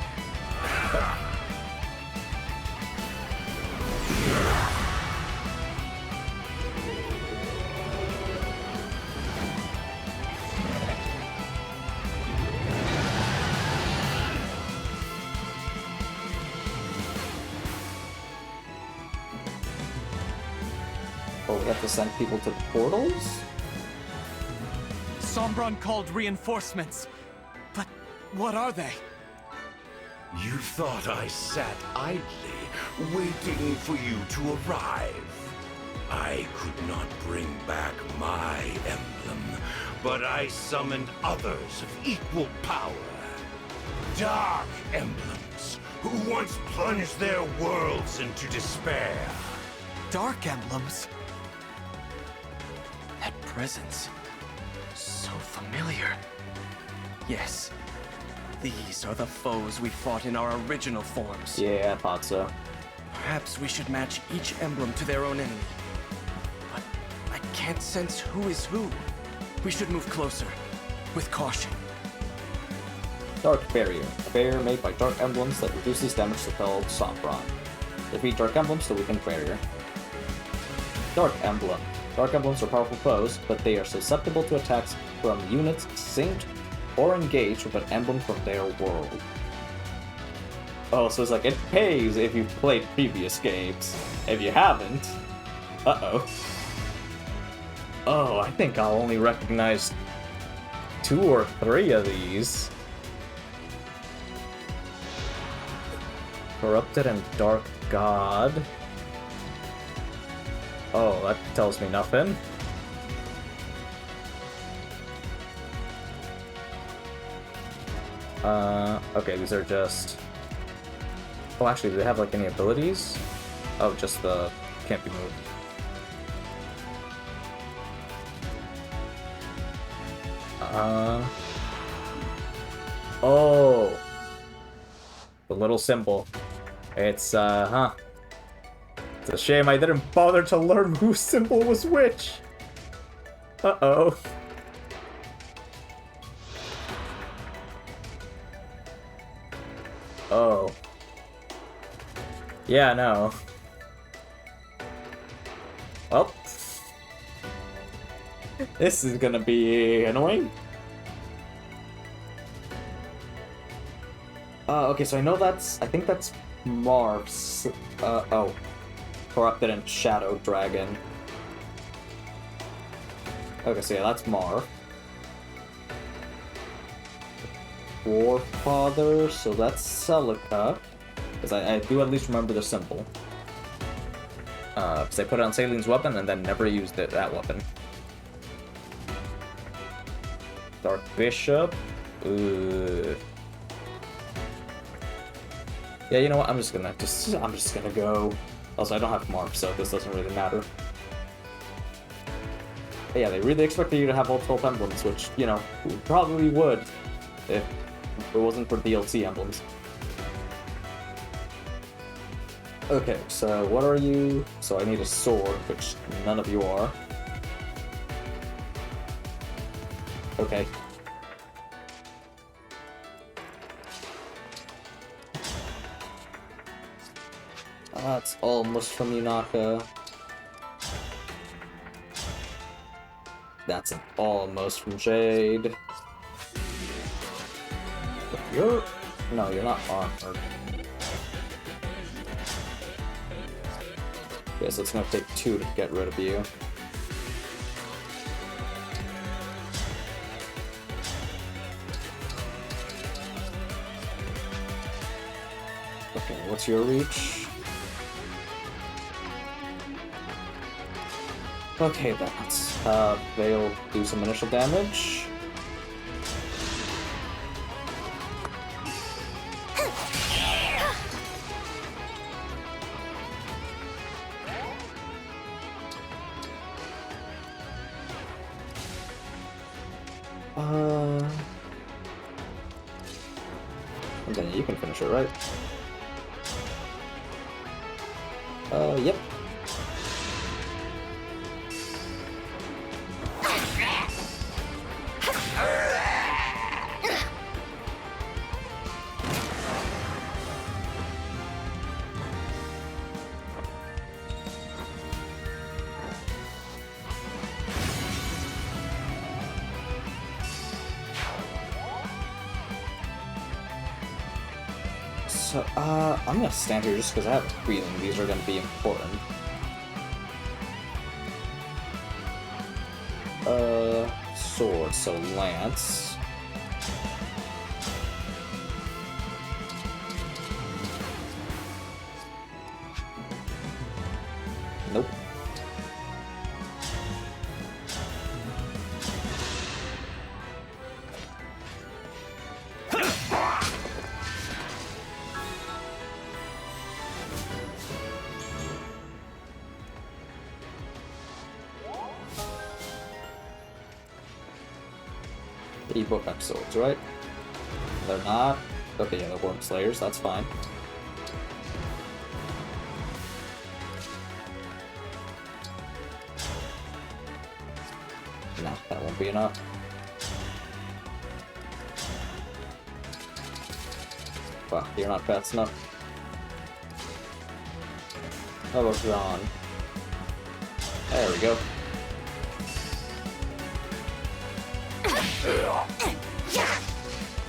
Oh, we have to send people to the portals? Sombron called reinforcements. But what are they? You thought I sat idly, waiting for you to arrive. I could not bring back my emblem, but I summoned others of equal power. Dark emblems, who once plunged their worlds into despair. Dark emblems? That presence. So familiar. Yes. These are the foes we fought in our original forms. Yeah, I thought so. Perhaps we should match each emblem to their own enemy. But I can't sense who is who. We should move closer. With caution. Dark Barrier. A barrier made by dark emblems that reduces damage to fellow Sombron. Defeat Dark Emblems to weaken Barrier. Dark Emblem. Dark Emblems are powerful foes, but they are susceptible to attacks from units synced or engaged with an emblem from their world. Oh, so it's like, it pays if you've played previous games. If you haven't... Uh-oh. Oh, I think I'll only recognize 2 or 3 of these. Corrupted and Dark God. Oh, that tells me nothing. Okay, these are just... Oh, actually, do they have, like, any abilities? Oh, just the... can't be moved. Oh! The little symbol. It's, huh. It's a shame I didn't bother to learn whose symbol was which. Uh-oh. Oh. Yeah, no. Well. This is gonna be annoying. Okay, so I know that's... I think that's Marv's... oh. Corrupted and Shadow Dragon. Okay, so yeah, that's Marv. Warfather, so that's Celica. Because I do at least remember the symbol. Because I put it on Salin's weapon and then never used it, that weapon. Dark Bishop. Yeah, you know what? I'm just gonna go. Also, I don't have Marv, so this doesn't really matter. But yeah, they really expected you to have all 12 emblems, which, you know, probably would if it wasn't for DLC emblems. Okay, so what are you? So I need a sword, which none of you are. Okay. That's almost from Yunaka. That's an almost from Jade. You're... No, you're not armored. Okay, so it's gonna take 2 to get rid of you. Okay, what's your reach? Okay, that's, they'll do some initial damage. And then you can finish it, right? Yep. So, I'm gonna stand here just because I have a feeling these are gonna be important. Sword, so lance. Nope. The book episodes, right? They're not. Okay, yeah, they're Worm Slayers, that's fine. Nah, that won't be enough. Wow, you're not fast enough. How about Ron? There we go.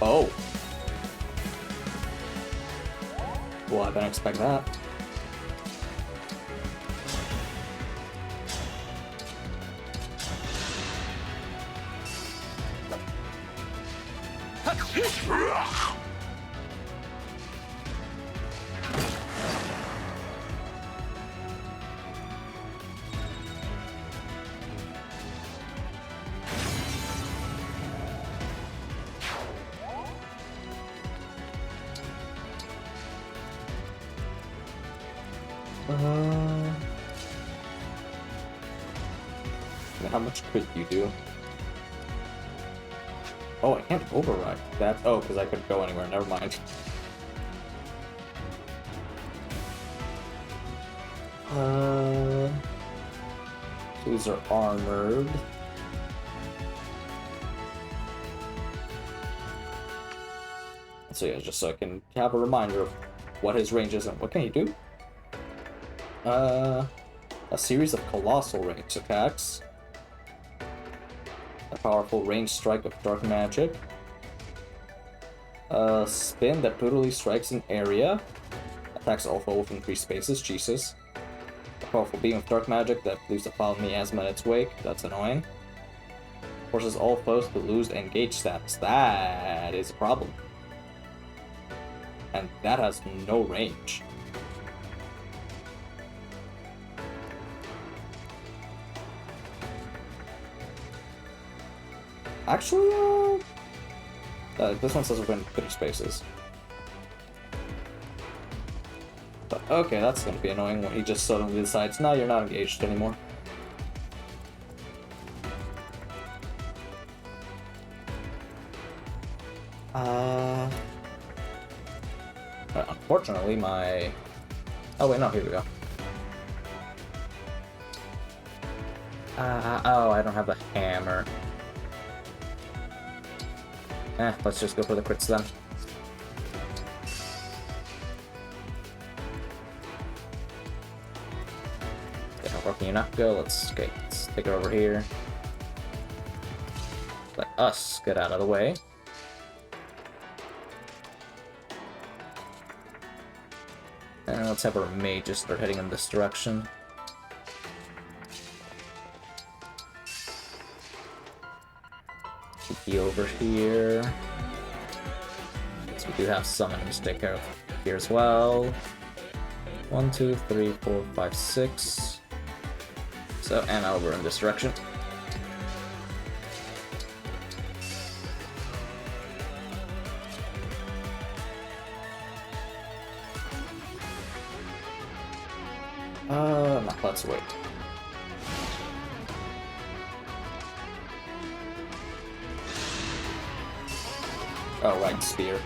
Oh. Well, I didn't expect that. How much could you do? Oh, I can't override that. Oh, because I couldn't go anywhere. Never mind. These are armored. So yeah, just so I can have a reminder of what his range is and what can he do. A series of colossal range attacks. A powerful ranged strike of dark magic. A spin that brutally strikes an area. Attacks all foe within 3 spaces. Jesus. A powerful beam of dark magic that leaves a foul miasma in its wake. That's annoying. Forces all foes to lose engage status. That is a problem. And that has no range. Actually, this one says within 3 spaces. But okay, that's gonna be annoying when he just suddenly decides, no, you're not engaged anymore. Unfortunately, my... Oh wait, no, here we go. Oh, I don't have the hammer. Let's just go for the crits then. Okay, how far can you not go? Let's take it over here. Let us get out of the way. And let's have our mages start heading in this direction. Be over here. So we do have summoners to take care of here as well. 1, 2, 3, 4, 5, 6. So, and over in this direction. No, let's wait. Oh, right, spear.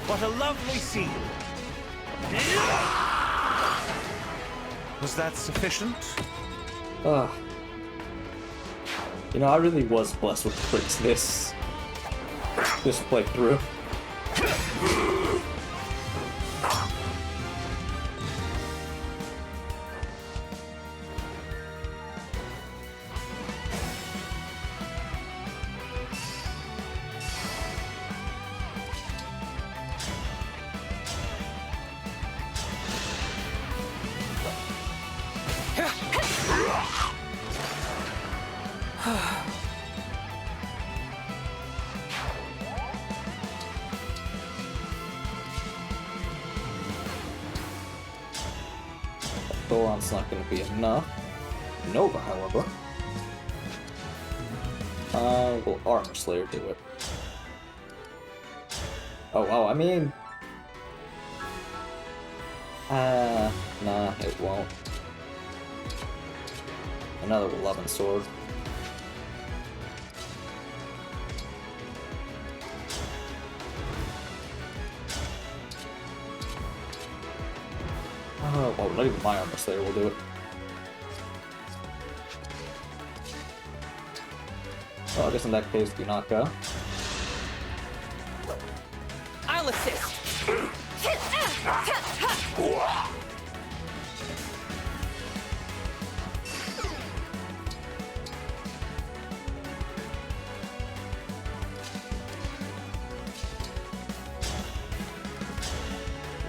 What a lovely scene! Was that sufficient? You know, I really was blessed with crits this playthrough. Thoron's not going to be enough. Nova, however. Will Armor Slayer do it? Oh, wow, I mean... nah, it won't. Another 11 sword. Oh, well, not even my Armor Slayer will do it. Well, I guess in that case, do not go. I'll assist.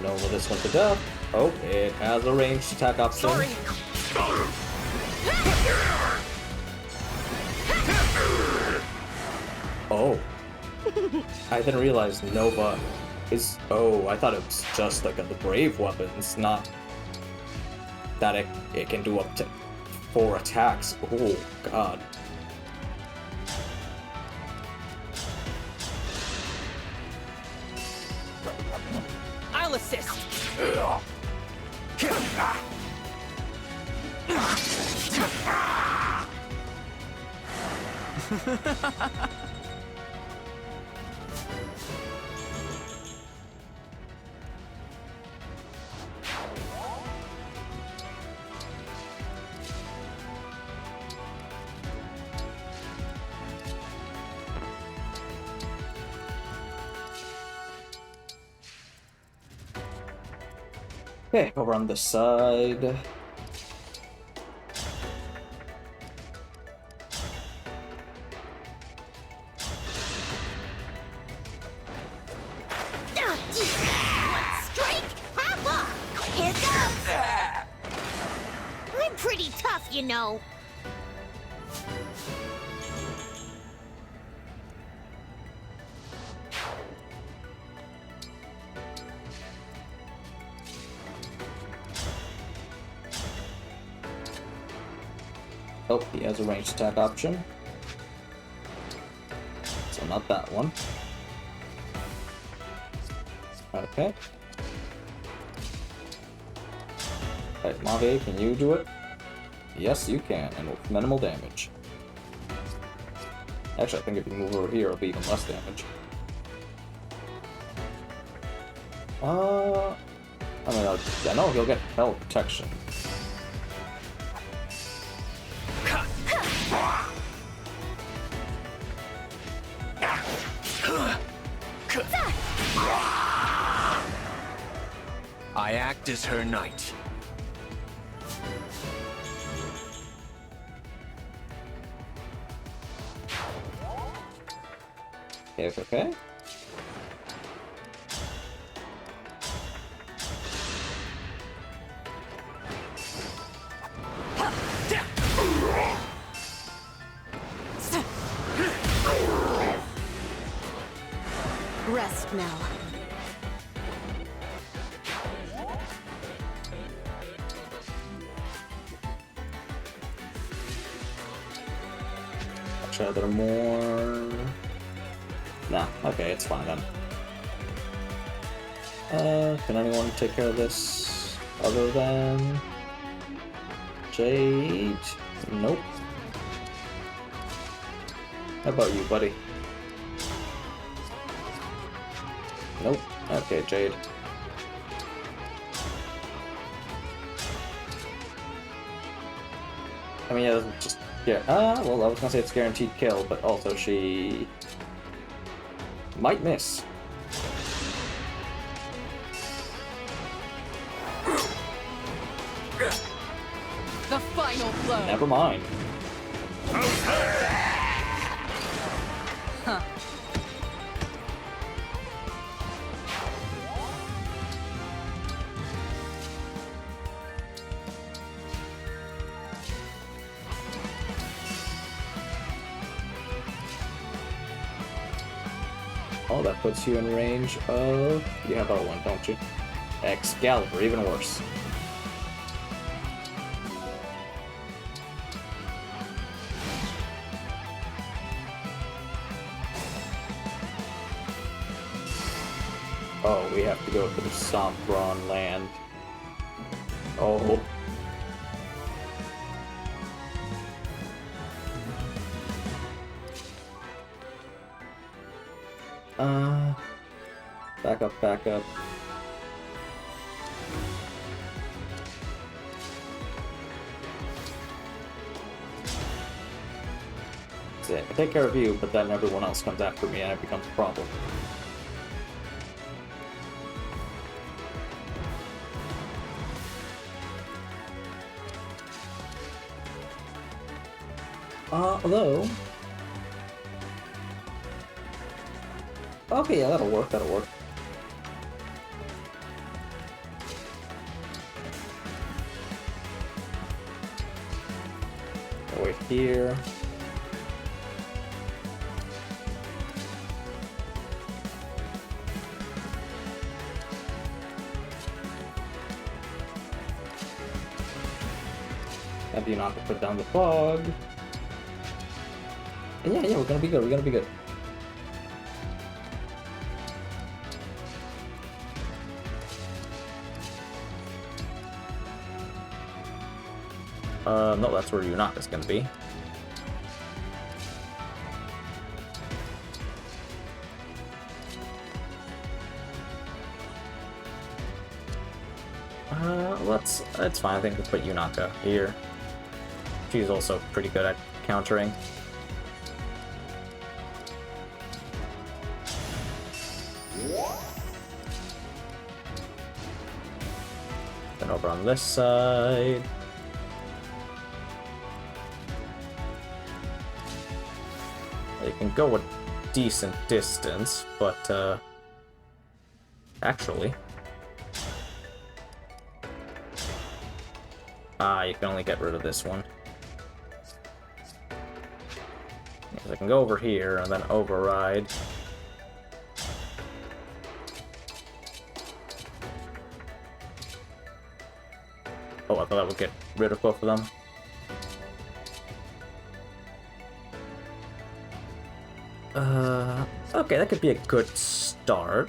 No, will this one to death? Oh, it has a ranged attack option. Sorry. Oh. I didn't realize Nova is... Oh, I thought it was just like the brave weapons, not that it can do up to 4 attacks. Oh, God. I'll assist. Okay, over on this side. Strike, half off. Here goes. I'm pretty tough, you know. Oh, he has a ranged attack option. So not that one. Okay. Alright, Mave, can you do it? Yes, you can, and with minimal damage. Actually, I think if you move over here, it'll be even less damage. I mean, I know he'll get hell protection. I act as her knight. Okay. Rest now. Actually, are there more? Nah, okay, it's fine then. Can anyone take care of this other than Jade? Nope. How about you, buddy? Nope. Okay, Jade. I mean, yeah, just well, I was gonna say it's guaranteed kill, but also she might miss. The final blow. Never mind. Huh. Oh, that puts you in range of... You have R1, don't you? Excalibur, even worse. Oh, we have to go to the Sombron land. Oh. Back up. Is See, I can take care of you, but then everyone else comes after me and it becomes a problem. Hello? Okay, yeah, that'll work, that'll work. Wait here. Have you not to put down the fog? And yeah, we're gonna be good, we're gonna be good. No, that's where Yunaka's gonna be. It's fine, I think we'll put Yunaka here. She's also pretty good at countering. Then over on this side. You can go a decent distance, but actually, you can only get rid of this one. Because I can go over here and then override. Oh, I thought that would get rid of both of them. Okay, that could be a good start.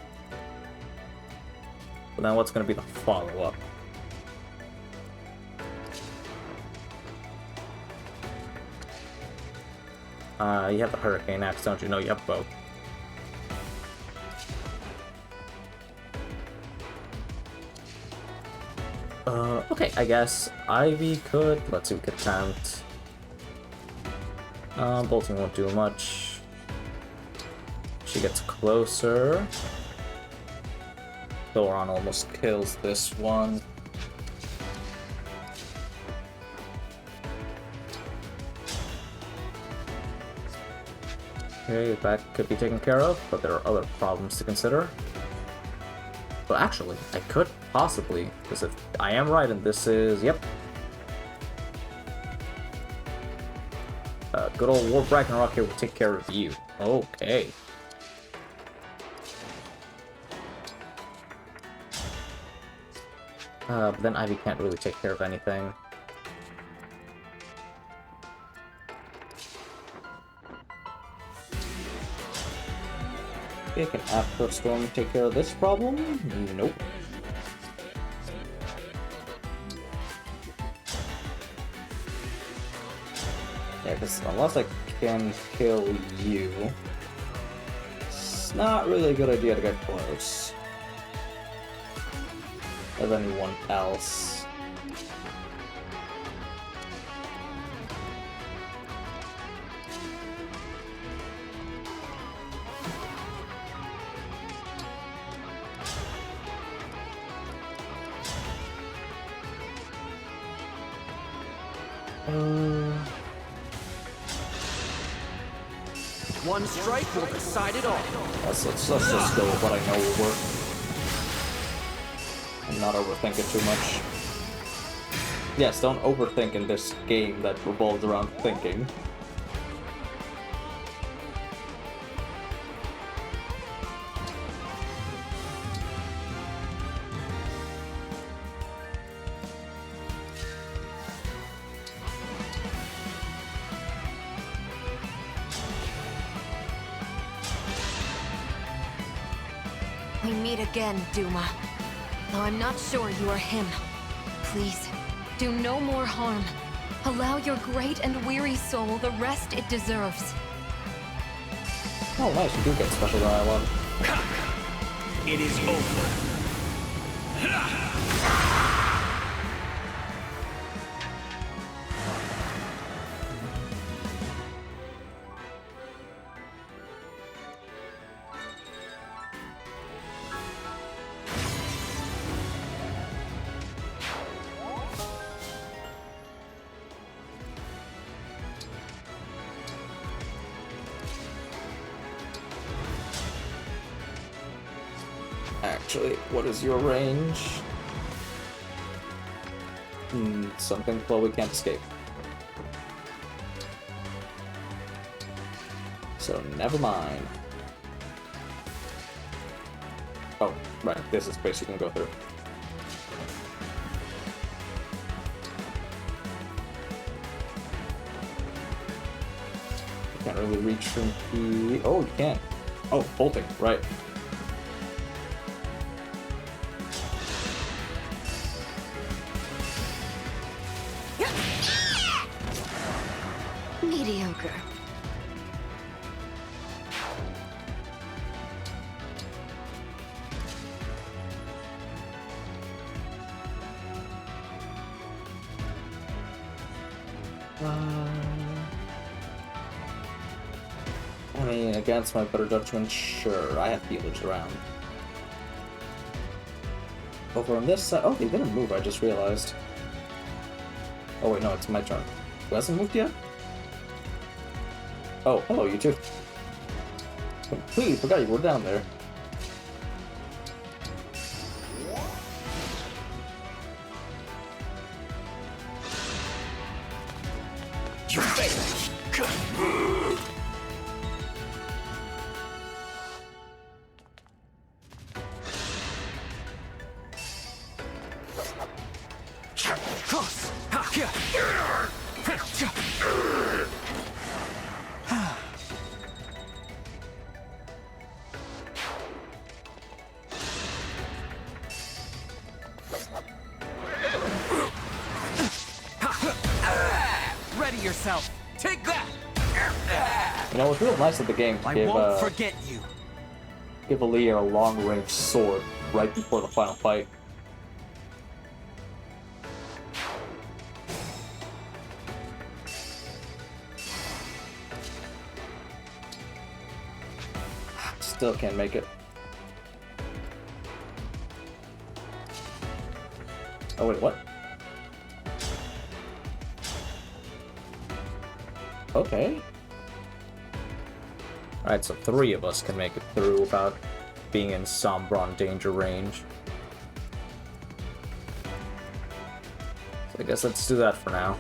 But then what's going to be the follow-up? You have the Hurricane Axe, don't you? No, you have both. Okay, I guess Ivy could. Let's see, we could attempt. Bolting won't do much. She gets closer. Thoron almost kills this one. Okay, that could be taken care of, but there are other problems to consider. But actually, I could possibly, because if I am right, and this is, yep. Good old War Ragnarok here will take care of you. Okay. But then Ivy can't really take care of anything. Okay, can After Storm take care of this problem? Nope. Yeah, because unless I can kill you, it's not really a good idea to get close. Of anyone else. One strike will decide it all. Let's just go with what I know will work. And not overthink it too much. Yes, don't overthink in this game that revolves around thinking. We meet again, Duma. Though I'm not sure you are him. Please, do no more harm. Allow your great and weary soul the rest it deserves. Oh, nice, you do get special dialogue. It is over. Actually, what is your range? Something Chloe can't escape. So, never mind. Oh, right, this is space you can go through. You can't really reach from here. Oh, you can. Oh, bolting, right. Mediocre. I mean, against my better judgment, sure, I have healers around. Over on this side, oh, they didn't move, I just realized. Oh wait, no, it's my turn. Who hasn't moved yet? Oh, hello, you two. Completely forgot you were down there. You failed. Ready yourself. Take that. You know, it's real nice of the game to I won't forget you. give Aaliyah a long-range sword right before the final fight. Still can't make it. Oh wait, what? Okay. Alright, so 3 of us can make it through without being in Sombron danger range. So I guess let's do that for now.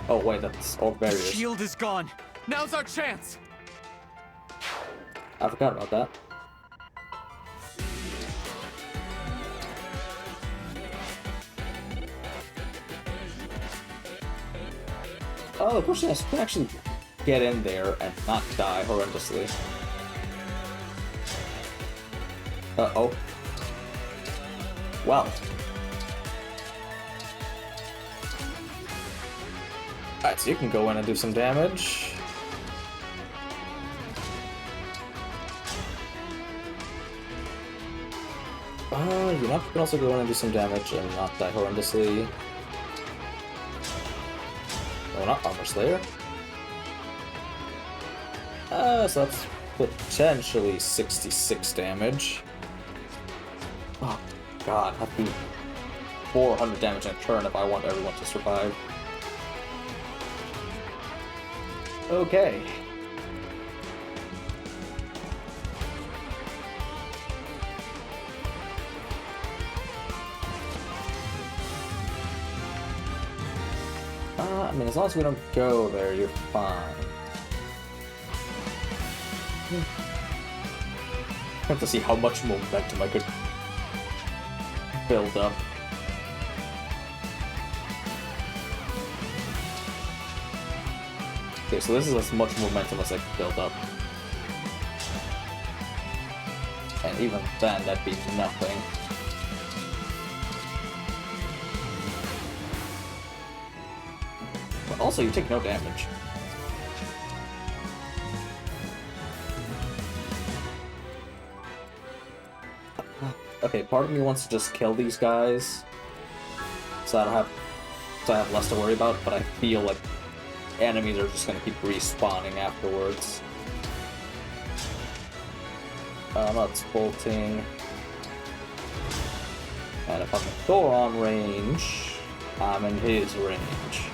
Oh wait, that's all barriers. Shield is gone. Now's our chance. I forgot about that. Oh, the question is, you can actually get in there and not die horrendously. Uh-oh. Well. Alright, so you can go in and do some damage. You know, you can also go in and do some damage and not die horrendously. Oh, not Armor Slayer. So that's potentially 66 damage. Oh, God, I have to do 400 damage in a turn if I want everyone to survive. Okay. I mean, as long as we don't go there, you're fine. I have to see how much momentum I could build up. Okay, so this is as much momentum as I can build up. And even then, that'd be nothing. But also, you take no damage. Okay, part of me wants to just kill these guys, so I don't have so I have less to worry about, but I feel like enemies are just gonna keep respawning afterwards. That's bolting. And if I'm in Thoron range, I'm in his range.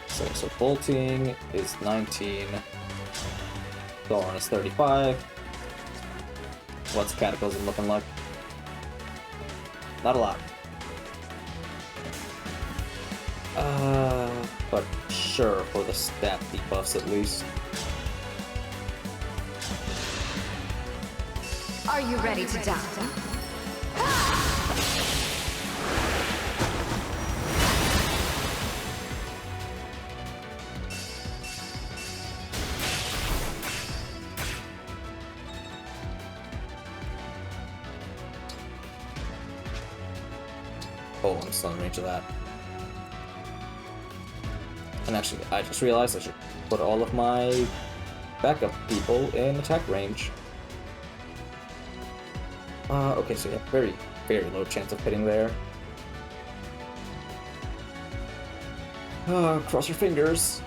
So bolting is 19. Thoron is 35. What's Cataclysm looking like? Not a lot. But sure, for the stat debuffs at least. Are you ready to die? Oh, I'm still in range of that. And actually, I just realized I should put all of my backup people in attack range. Okay, so you have very, very low chance of hitting there. Cross your fingers.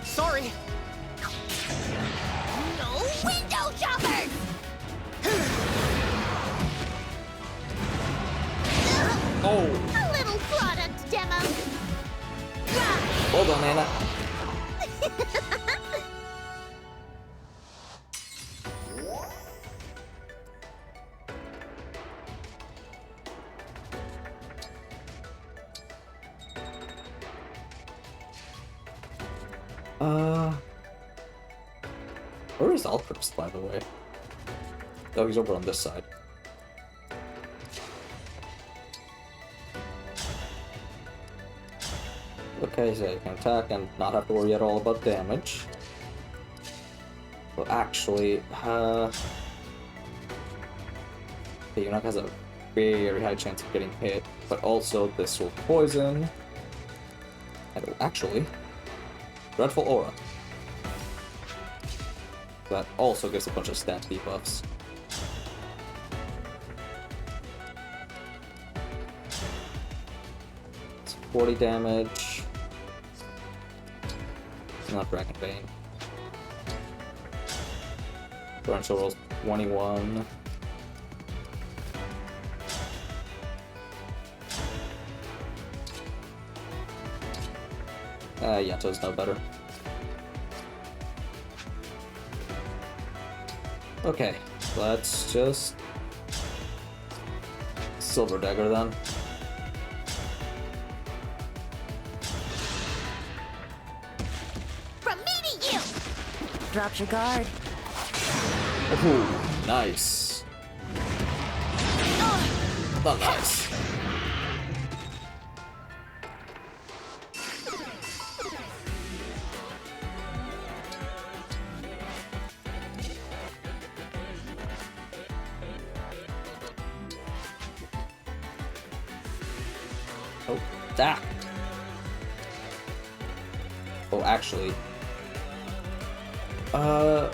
Sorry! No window choppers! Oh! A little product demo. Hold on, Anna. Where is Alpers, by the way? Oh, he's over on this side. Okay, so you can attack and not have to worry at all about damage. Well, actually, okay, Eunuch has a very high chance of getting hit, but also this will poison. And it will actually, Dreadful Aura. That also gives a bunch of stat debuffs. It's 40 damage. It's not Dragon Bane. Torrential rolls 21. Yato's no better. Okay, let's just Silver Dagger then. From me to you! Dropped your guard. Ooh, nice. Not nice. Oh, that. Oh, actually.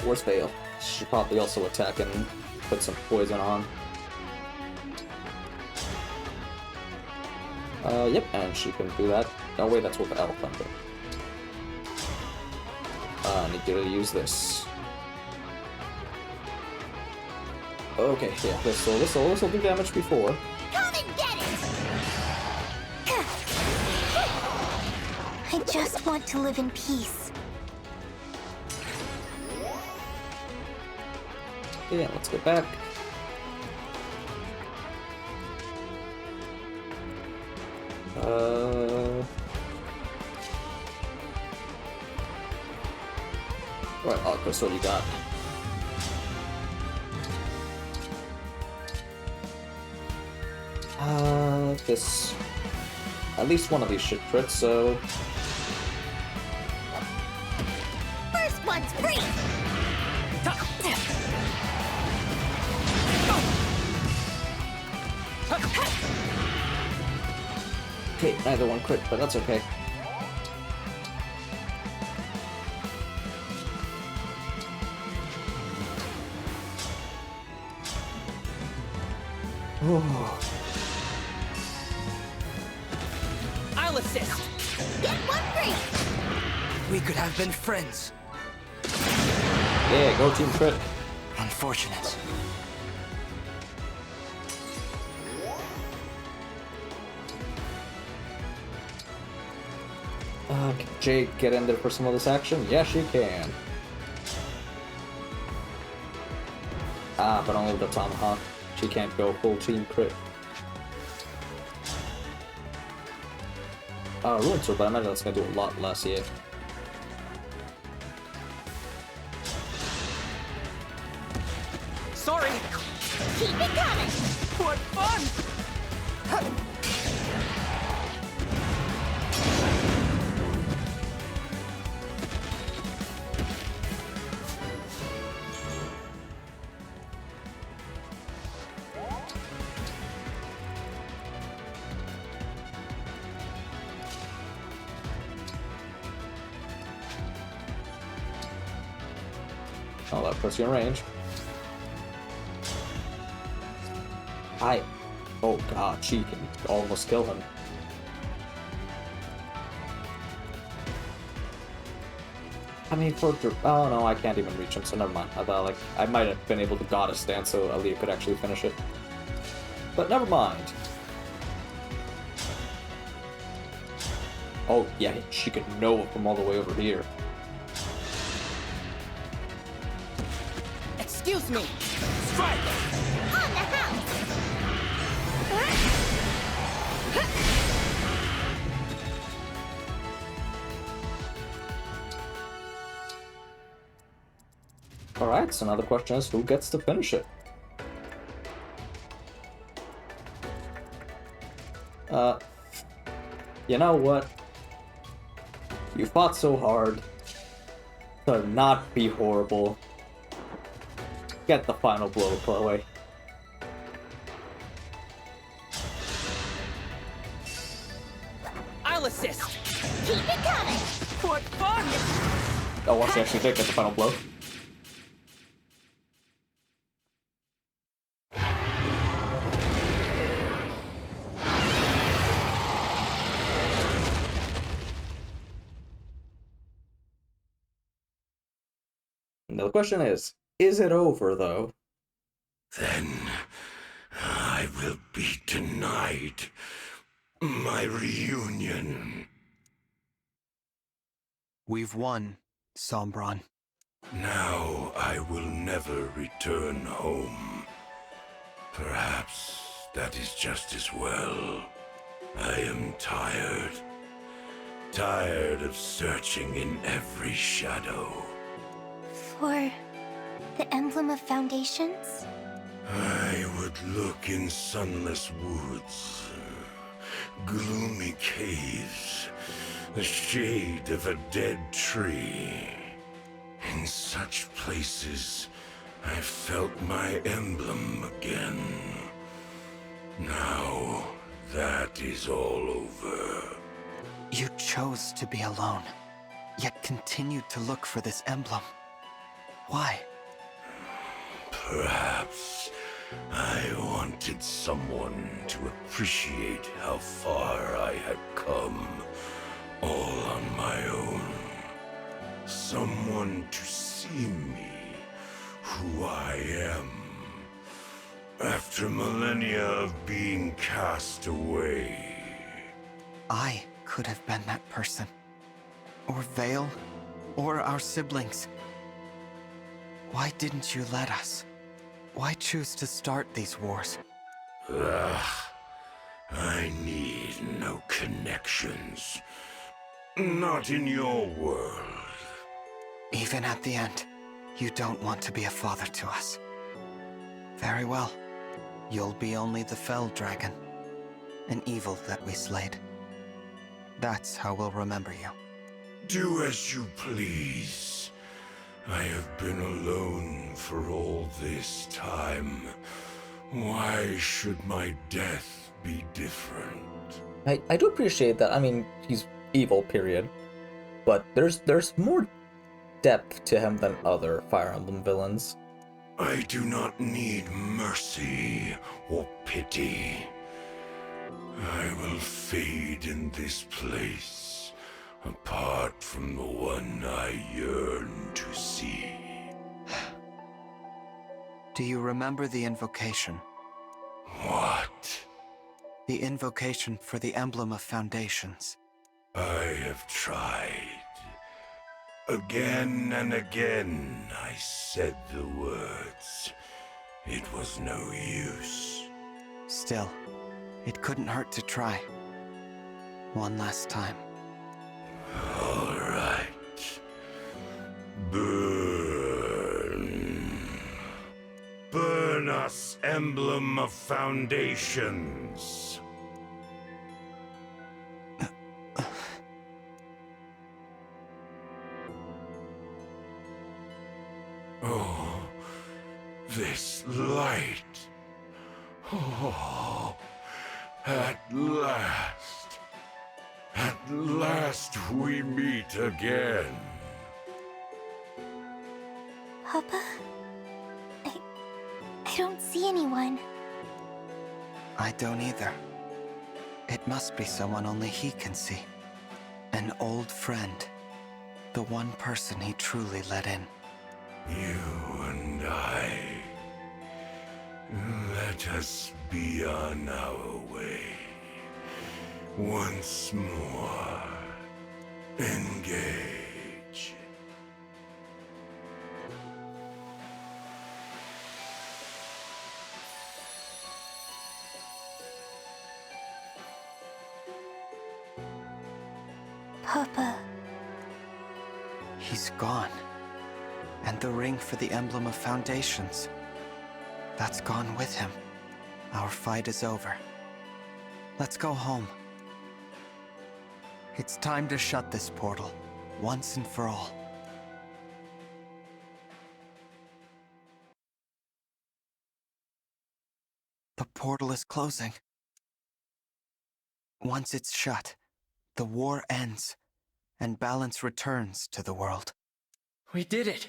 Where's Vale? Should probably also attack and put some poison on. Yep, and she can do that. No, wait, that's with the Elf Thunder. I need you to use this. Okay, yeah, this will do damage before. Come and get it! I just want to live in peace. Yeah, let's go back. Right, Chris, what do you got? This... At least one of these should crit, so... First one's free! Okay, neither one crit, but that's okay. I'll assist. Get one free. We could have been friends. Yeah, go team crit. Unfortunate. Can Jake get in there for some of this action? Yes, she can. But only with the tomahawk. She can't go full team crit. Ruin Sword, but I imagine that's gonna do a lot less, yeah. Sorry. Keep it coming. What fun! Oh, that puts you in range. Oh god, she can almost kill him. I mean, oh no, I can't even reach him, so never mind. I thought, like, I might have been able to goddess dance so Aaliyah could actually finish it. But never mind. Oh yeah, she could know it from all the way over here. Excuse me! Strike! On the house! Alright, so now the question is, who gets to finish it? You know what? You fought so hard to not be horrible. Get the final blow, Chloe. I'll assist. Keep it coming. What fun! Oh, well, she actually did get the final blow. Now the question is it over, though? Then I will be denied my reunion. We've won, Sombron. Now I will never return home. Perhaps that is just as well. I am tired. Tired of searching in every shadow. For the emblem of foundations? I would look in sunless woods, gloomy caves, the shade of a dead tree. In such places, I felt my emblem again. Now, that is all over. You chose to be alone, yet continued to look for this emblem. Why? Perhaps I wanted someone to appreciate how far I had come, all on my own. Someone to see me, who I am, after millennia of being cast away. I could have been that person. Or Vale, or our siblings. Why didn't you let us? Why choose to start these wars? I need no connections. Not in your world. Even at the end, you don't want to be a father to us. Very well. You'll be only the fell dragon. An evil that we slayed. That's how we'll remember you. Do as you please. I have been alone for all this time. Why should my death be different? I do appreciate that. I mean, he's evil, period. But there's more depth to him than other Fire Emblem villains. I do not need mercy or pity. I will fade in this place, apart from the one I yearn to see. Do you remember the invocation? What? The invocation for the Emblem of Foundations. I have tried. Again and again I said the words. It was no use. Still, it couldn't hurt to try. One last time. All right. Burn. Burn us, Emblem of Foundations. Oh, this light. Oh, at last. At last we meet again. Papa? I don't see anyone. I don't either. It must be someone only he can see. An old friend. The one person he truly let in. You and I. Let us be on our way. Once more. Engage. Papa. He's gone. And the ring for the Emblem of Foundations. That's gone with him. Our fight is over. Let's go home. It's time to shut this portal, once and for all. The portal is closing. Once it's shut, the war ends, and balance returns to the world. We did it!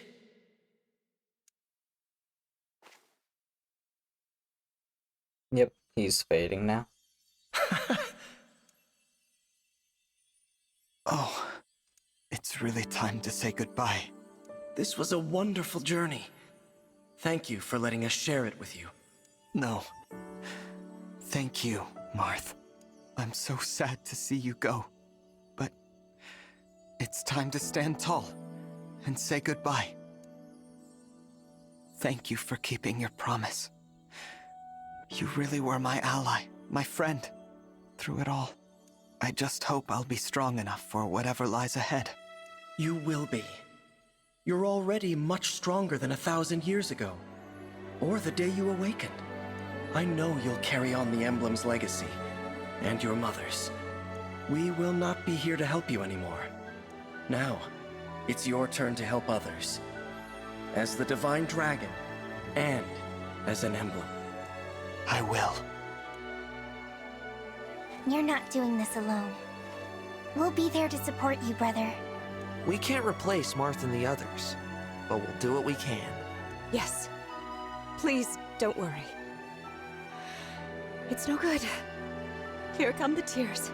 Yep, he's fading now. Oh, it's really time to say goodbye. This was a wonderful journey. Thank you for letting us share it with you. No. Thank you, Marth. I'm so sad to see you go. But it's time to stand tall and say goodbye. Thank you for keeping your promise. You really were my ally, my friend, through it all. I just hope I'll be strong enough for whatever lies ahead. You will be. You're already much stronger than 1,000 years ago. Or the day you awakened. I know you'll carry on the Emblem's legacy. And your mother's. We will not be here to help you anymore. Now, it's your turn to help others. As the Divine Dragon, and as an Emblem. I will. You're not doing this alone. We'll be there to support you, brother. We can't replace Marth and the others, but we'll do what we can. Yes. Please, don't worry. It's no good. Here come the tears.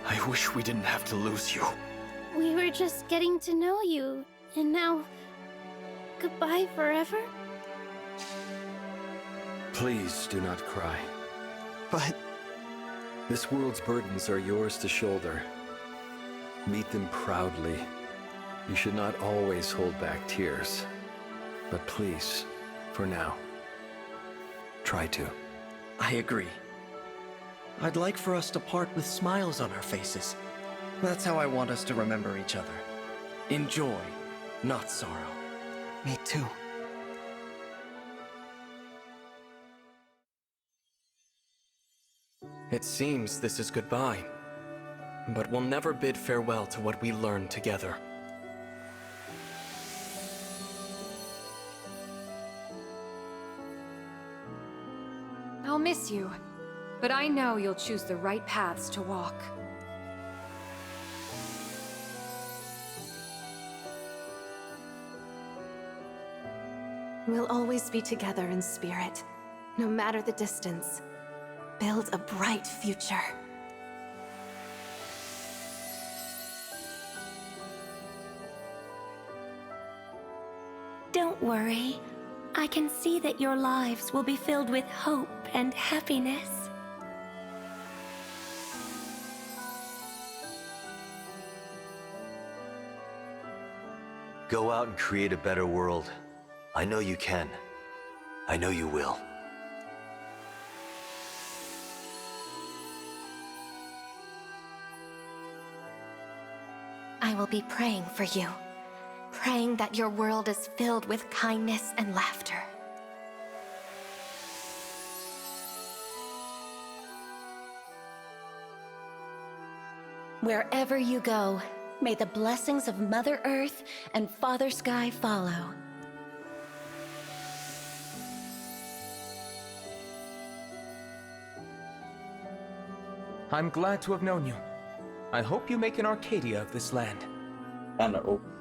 I wish we didn't have to lose you. We were just getting to know you, and now... goodbye forever? Please do not cry. But... This world's burdens are yours to shoulder. Meet them proudly. You should not always hold back tears. But please, for now, try to. I agree. I'd like for us to part with smiles on our faces. That's how I want us to remember each other. In joy, not sorrow. Me too. It seems this is goodbye. But we'll never bid farewell to what we learned together. I'll miss you, but I know you'll choose the right paths to walk. We'll always be together in spirit, no matter the distance. Build a bright future. Don't worry. I can see that your lives will be filled with hope and happiness. Go out and create a better world. I know you can. I know you will. I will be praying for you. Praying that your world is filled with kindness and laughter. Wherever you go, may the blessings of Mother Earth and Father Sky follow. I'm glad to have known you. I hope you make an Arcadia of this land. And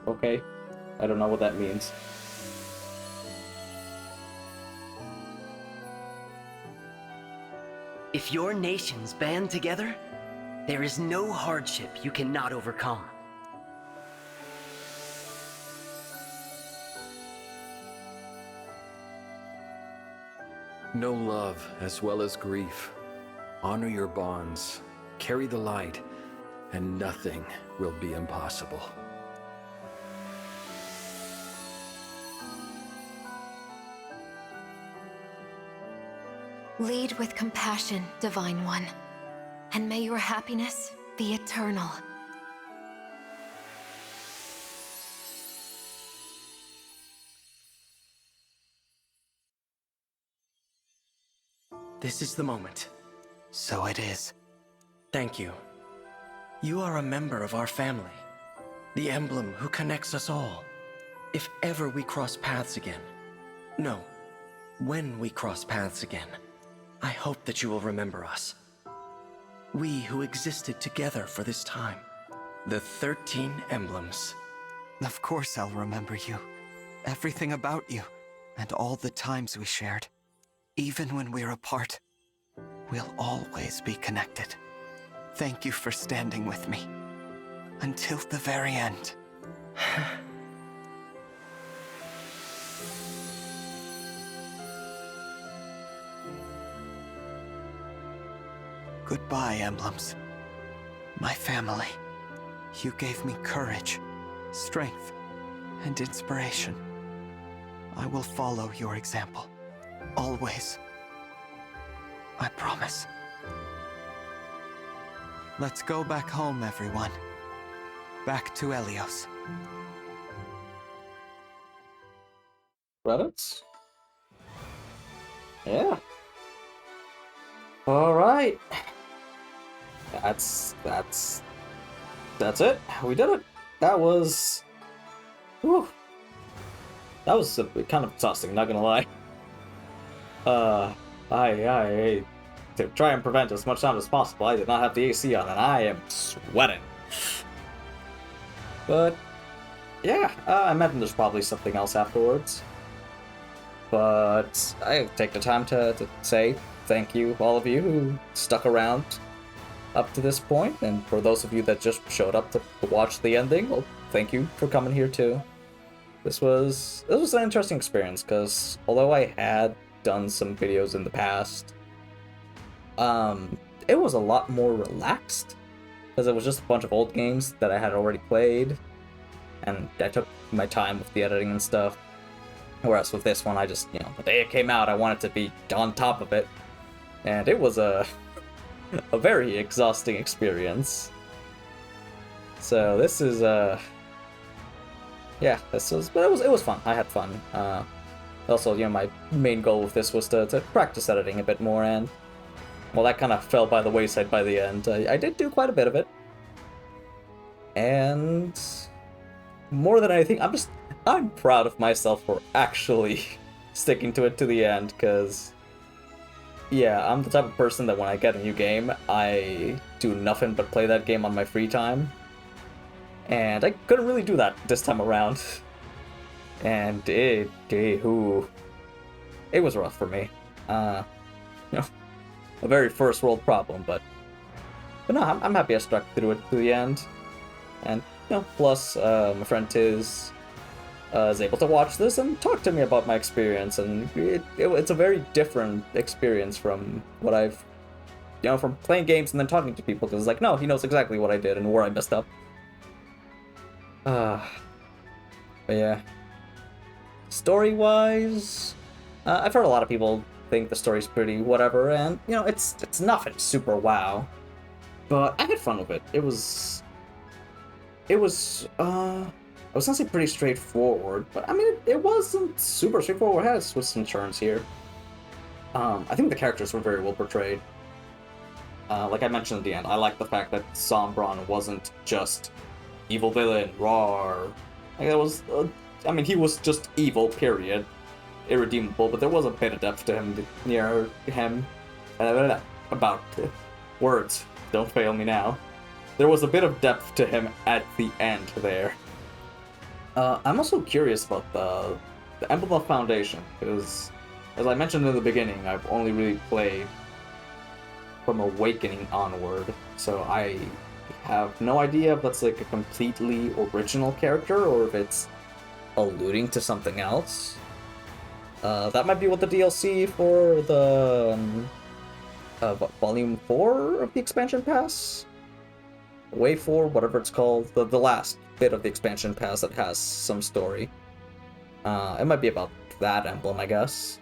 okay. I don't know what that means. If your nations band together, there is no hardship you cannot overcome. Know love as well as grief. Honor your bonds. Carry the light, and nothing will be impossible. Lead with compassion, Divine One, and may your happiness be eternal. This is the moment. So it is. Thank you. You are a member of our family. The emblem who connects us all. If ever we cross paths again. No, when we cross paths again. I hope that you will remember us. We who existed together for this time. The 13 emblems. Of course I'll remember you. Everything about you, and all the times we shared. Even when we're apart, we'll always be connected. Thank you for standing with me. Until the very end. Goodbye, emblems. My family. You gave me courage, strength, and inspiration. I will follow your example. Always. I promise. Let's go back home, everyone. Back to Helios. Credits? Yeah. Alright. That's it. We did it. That was... Whew. That was kind of exhausting, not gonna lie. I to try and prevent as much sound as possible, I did not have the AC on, and I am sweating. But, yeah, I imagine there's probably something else afterwards. But I take the time to say thank you, all of you who stuck around up to this point, and for those of you that just showed up to watch the ending, well, thank you for coming here too. This was an interesting experience, because although I had done some videos in the past, it was a lot more relaxed, because it was just a bunch of old games that I had already played, and I took my time with the editing and stuff. Whereas with this one, I just, the day it came out, I wanted to be on top of it, and it was a very exhausting experience. So this is yeah, but it was fun. I had fun. Also, my main goal with this was to practice editing a bit more, and well, that kind of fell by the wayside by the end. I did do quite a bit of it, and more than anything, I'm proud of myself for actually sticking to it to the end, because yeah, I'm the type of person that when I get a new game, I do nothing but play that game on my free time. And I couldn't really do that this time around. and it was rough for me. You know, a very first world problem, but no, I'm happy I stuck through it to the end. And you know, plus my friend Tiz is able to watch this and talk to me about my experience, and it's a very different experience from what I've, you know, from playing games and then talking to people, because like, no, he knows exactly what I did and where I messed up. But yeah. Story-wise, I've heard a lot of people think the story's pretty whatever, and you know, it's nothing super wow, but I had fun with it. It was I was gonna say pretty straightforward, but I mean, it wasn't super straightforward. It has twists and turns here. I think the characters were very well portrayed. Like I mentioned at the end, I like the fact that Sombron wasn't just evil villain, roar. Like, it was, I mean, he was just evil, period. Irredeemable, but there was a bit of depth to him, near him. About words, don't fail me now. There was a bit of depth to him at the end there. I'm also curious about the Emblem of Foundation, because, as I mentioned in the beginning, I've only really played from Awakening onward, so I have no idea if that's like a completely original character, or if it's alluding to something else. That might be what the DLC for the Volume 4 of the expansion pass? Wave 4, whatever it's called, the last bit of the expansion pass that has some story. It might be about that emblem, I guess.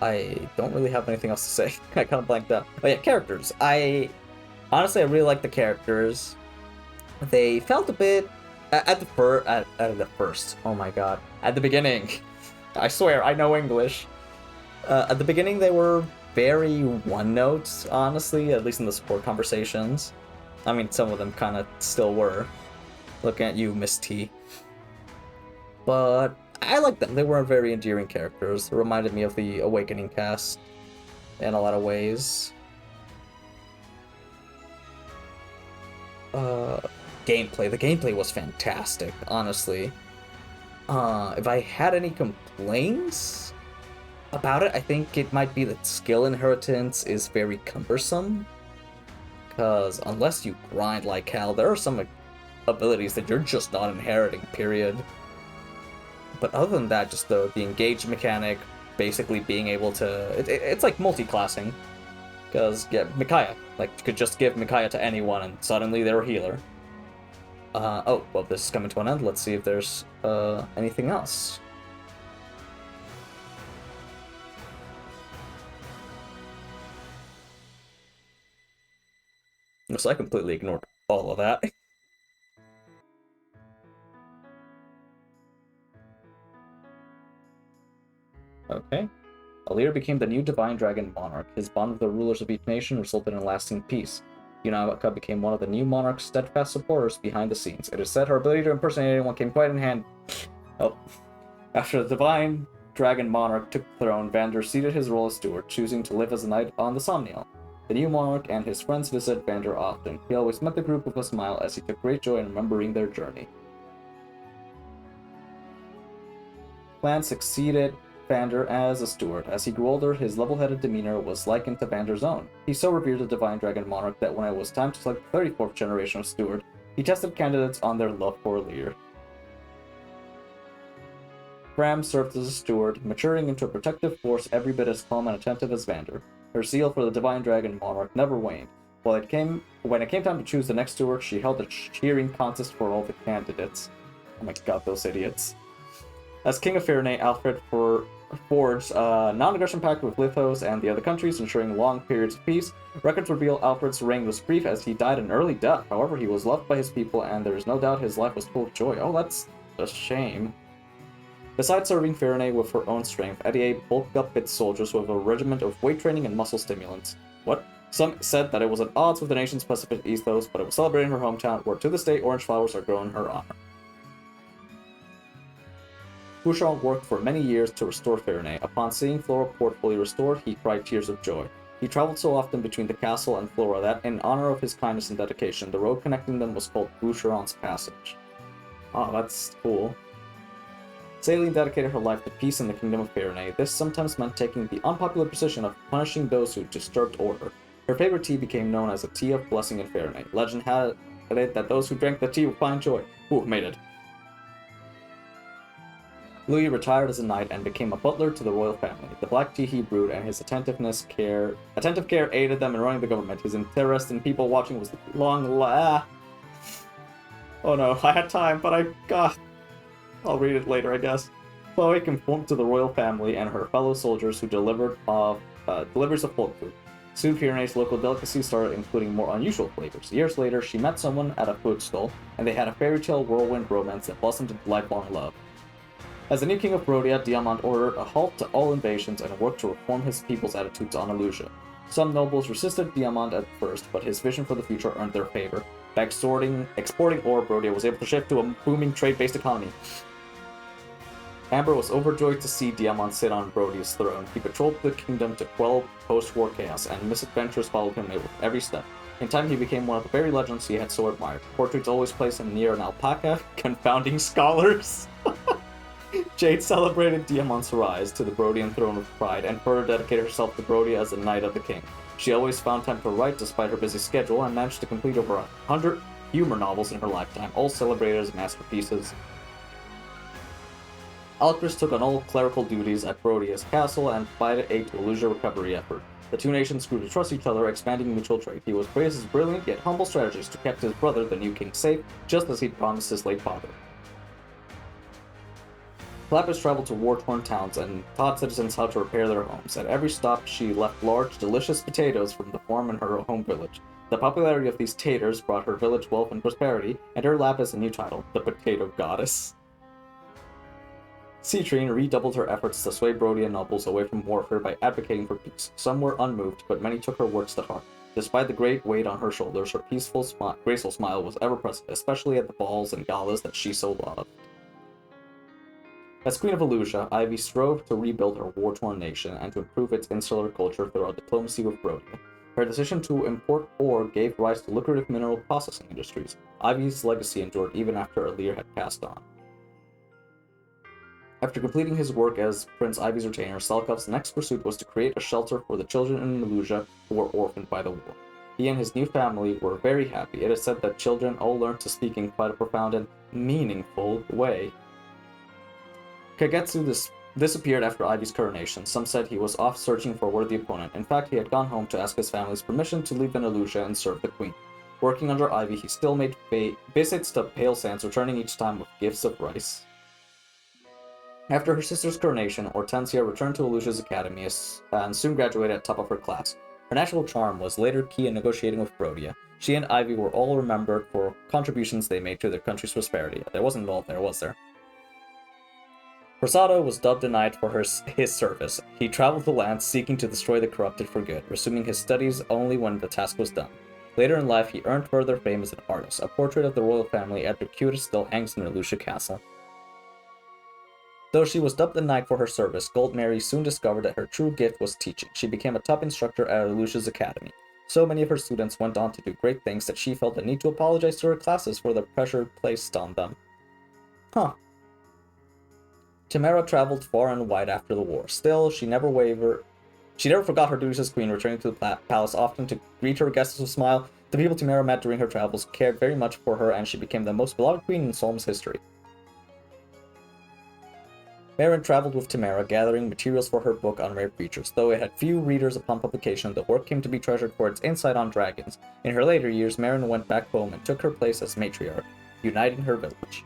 I don't really have anything else to say. I kind of blanked out. Oh yeah, characters. Honestly, I really like the characters. They felt a bit at the first. Oh my god, at the beginning. I swear, I know English. At the beginning, they were very one notes, honestly, at least in the support conversations. I mean, some of them kind of still were. Looking at you, Miss T. But I like them. They were very endearing characters. They reminded me of the Awakening cast in a lot of ways. Gameplay. The gameplay was fantastic, honestly. If I had any complaints about it, I think it might be that skill inheritance is very cumbersome. Because unless you grind like hell, there are some abilities that you're just not inheriting, period. But other than that, just the engage mechanic, basically being able to... It's like multi-classing. Because, yeah, Micaiah. Like, you could just give Micaiah to anyone and suddenly they're a healer. Oh, well, this is coming to an end. Let's see if there's anything else. So I completely ignored all of that. Okay. Alir became the new Divine Dragon Monarch. His bond with the rulers of each nation resulted in lasting peace. Yunavaka became one of the new monarch's steadfast supporters behind the scenes. It is said her ability to impersonate anyone came quite in hand. Oh. After the Divine Dragon Monarch took the throne, Vander ceded his role as steward, choosing to live as a knight on the Somniel. The new monarch and his friends visited Vander often. He always met the group with a smile, as he took great joy in remembering their journey. Clan succeeded Vander as a steward. As he grew older, his level-headed demeanor was likened to Vander's own. He so revered the Divine Dragon Monarch that when it was time to select the 34th generation of steward, he tested candidates on their love for Alir. Bram served as a steward, maturing into a protective force every bit as calm and attentive as Vander. Her zeal for the Divine Dragon Monarch never waned. When it came time to choose the next steward, she held a cheering contest for all the candidates. Oh my god, those idiots. As King of Firene, Alfred forged a non-aggression pact with Lithos and the other countries, ensuring long periods of peace. Records reveal Alfred's reign was brief as he died an early death. However, he was loved by his people, and there is no doubt his life was full of joy. Oh, that's a shame. Besides serving Firene with her own strength, Eddie bulked up its soldiers with a regiment of weight training and muscle stimulants. What? Some said that it was at odds with the nation's Pacific ethos, but it was celebrating her hometown, where to this day orange flowers are grown in her honor. Bouchon worked for many years to restore Firene. Upon seeing Flora Port fully restored, he cried tears of joy. He traveled so often between the castle and Flora that, in honor of his kindness and dedication, the road connecting them was called Boucheron's Passage. Oh, that's cool. Céline dedicated her life to peace in the kingdom of Pyrenees. This sometimes meant taking the unpopular position of punishing those who disturbed order. Her favorite tea became known as the Tea of Blessing in Pyrenees. Legend had it that those who drank the tea would find joy. Ooh, made it. Louis retired as a knight and became a butler to the royal family. The black tea he brewed and his attentive care aided them in running the government. His interest in people watching was Oh no, I had time, but I'll read it later, I guess. Chloe conformed to the royal family and her fellow soldiers who deliveries of folk food. Soon Pyrenees' local delicacies started including more unusual flavors. Years later, she met someone at a food stall, and they had a fairy tale whirlwind romance that blossomed into lifelong love. As the new king of Brodia, Diamant ordered a halt to all invasions and worked to reform his people's attitudes on Illusia. Some nobles resisted Diamant at first, but his vision for the future earned their favor. By exporting ore, Brodia was able to shift to a booming trade-based economy. Amber was overjoyed to see Diamant sit on Brodia's throne. He patrolled the kingdom to quell post-war chaos, and misadventures followed him with every step. In time, he became one of the very legends he had so admired. Portraits always placed him near an alpaca, confounding scholars. Jade celebrated Diamant's rise to the Brodian throne with pride, and further dedicated herself to Brodia as the Knight of the King. She always found time to write despite her busy schedule, and managed to complete over 100 humor novels in her lifetime, all celebrated as masterpieces. Alcris took on all clerical duties at Brodia's castle and provided aid to Illusia recovery effort. The two nations grew to trust each other, expanding mutual trade. He was praised as brilliant yet humble strategist who kept his brother, the new king, safe, just as he'd promised his late father. Lapis traveled to war-torn towns and taught citizens how to repair their homes. At every stop, she left large, delicious potatoes from the farm in her home village. The popularity of these taters brought her village wealth and prosperity, and her Lapis a new title, the Potato Goddess. Citrine redoubled her efforts to sway Brodian nobles away from warfare by advocating for peace. Some were unmoved, but many took her words to heart. Despite the great weight on her shoulders, her peaceful, graceful smile was ever present, especially at the balls and galas that she so loved. As Queen of Illusia, Ivy strove to rebuild her war-torn nation and to improve its insular culture through diplomacy with Brodia. Her decision to import ore gave rise to lucrative mineral processing industries. Ivy's legacy endured even after Alir had passed on. After completing his work as Prince Ivy's retainer, Selkov's next pursuit was to create a shelter for the children in Illusia who were orphaned by the war. He and his new family were very happy. It is said that children all learned to speak in quite a profound and meaningful way. Kagetsu disappeared after Ivy's coronation. Some said he was off searching for a worthy opponent. In fact, he had gone home to ask his family's permission to leave in Illusia and serve the queen. Working under Ivy, he still made visits to Pale Sands, returning each time with gifts of rice. After her sister's coronation, Hortensia returned to Illusia's academy and soon graduated at top of her class. Her natural charm was later key in negotiating with Brodia. She and Ivy were all remembered for contributions they made to their country's prosperity. There wasn't all there, was there? Rosado was dubbed a knight for his service. He traveled the land seeking to destroy the corrupted for good, resuming his studies only when the task was done. Later in life, he earned further fame as an artist. A portrait of the royal family at their cutest still hangs in Illusia Castle. Though she was dubbed a knight for her service, Gold Mary soon discovered that her true gift was teaching. She became a top instructor at Illusia's academy. So many of her students went on to do great things that she felt the need to apologize to her classes for the pressure placed on them. Huh. Tamara traveled far and wide after the war. Still, she never forgot her duties as queen, returning to the palace often to greet her guests with a smile. The people Tamara met during her travels cared very much for her, and she became the most beloved queen in Solm's history. Marin traveled with Tamara, gathering materials for her book on rare creatures. Though it had few readers upon publication, the work came to be treasured for its insight on dragons. In her later years, Marin went back home and took her place as matriarch, uniting her village.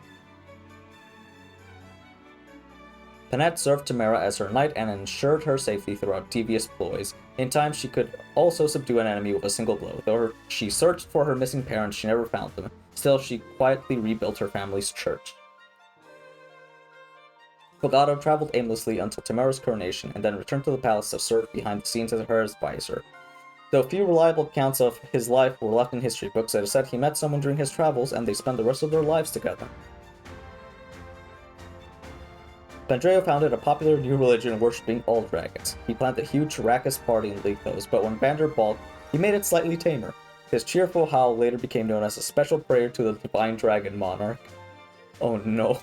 Panette served Tamara as her knight and ensured her safety throughout devious ploys. In time, she could also subdue an enemy with a single blow. Though she searched for her missing parents, she never found them. Still, she quietly rebuilt her family's church. Fogado traveled aimlessly until Tamara's coronation, and then returned to the palace to serve behind the scenes as her advisor. Though few reliable accounts of his life were left in history books, it is said he met someone during his travels, and they spent the rest of their lives together. Pandreo founded a popular new religion worshipping all dragons. He planned a huge raucous party in Lethos, but when Vander balked, he made it slightly tamer. His cheerful howl later became known as a special prayer to the divine dragon monarch. Oh no.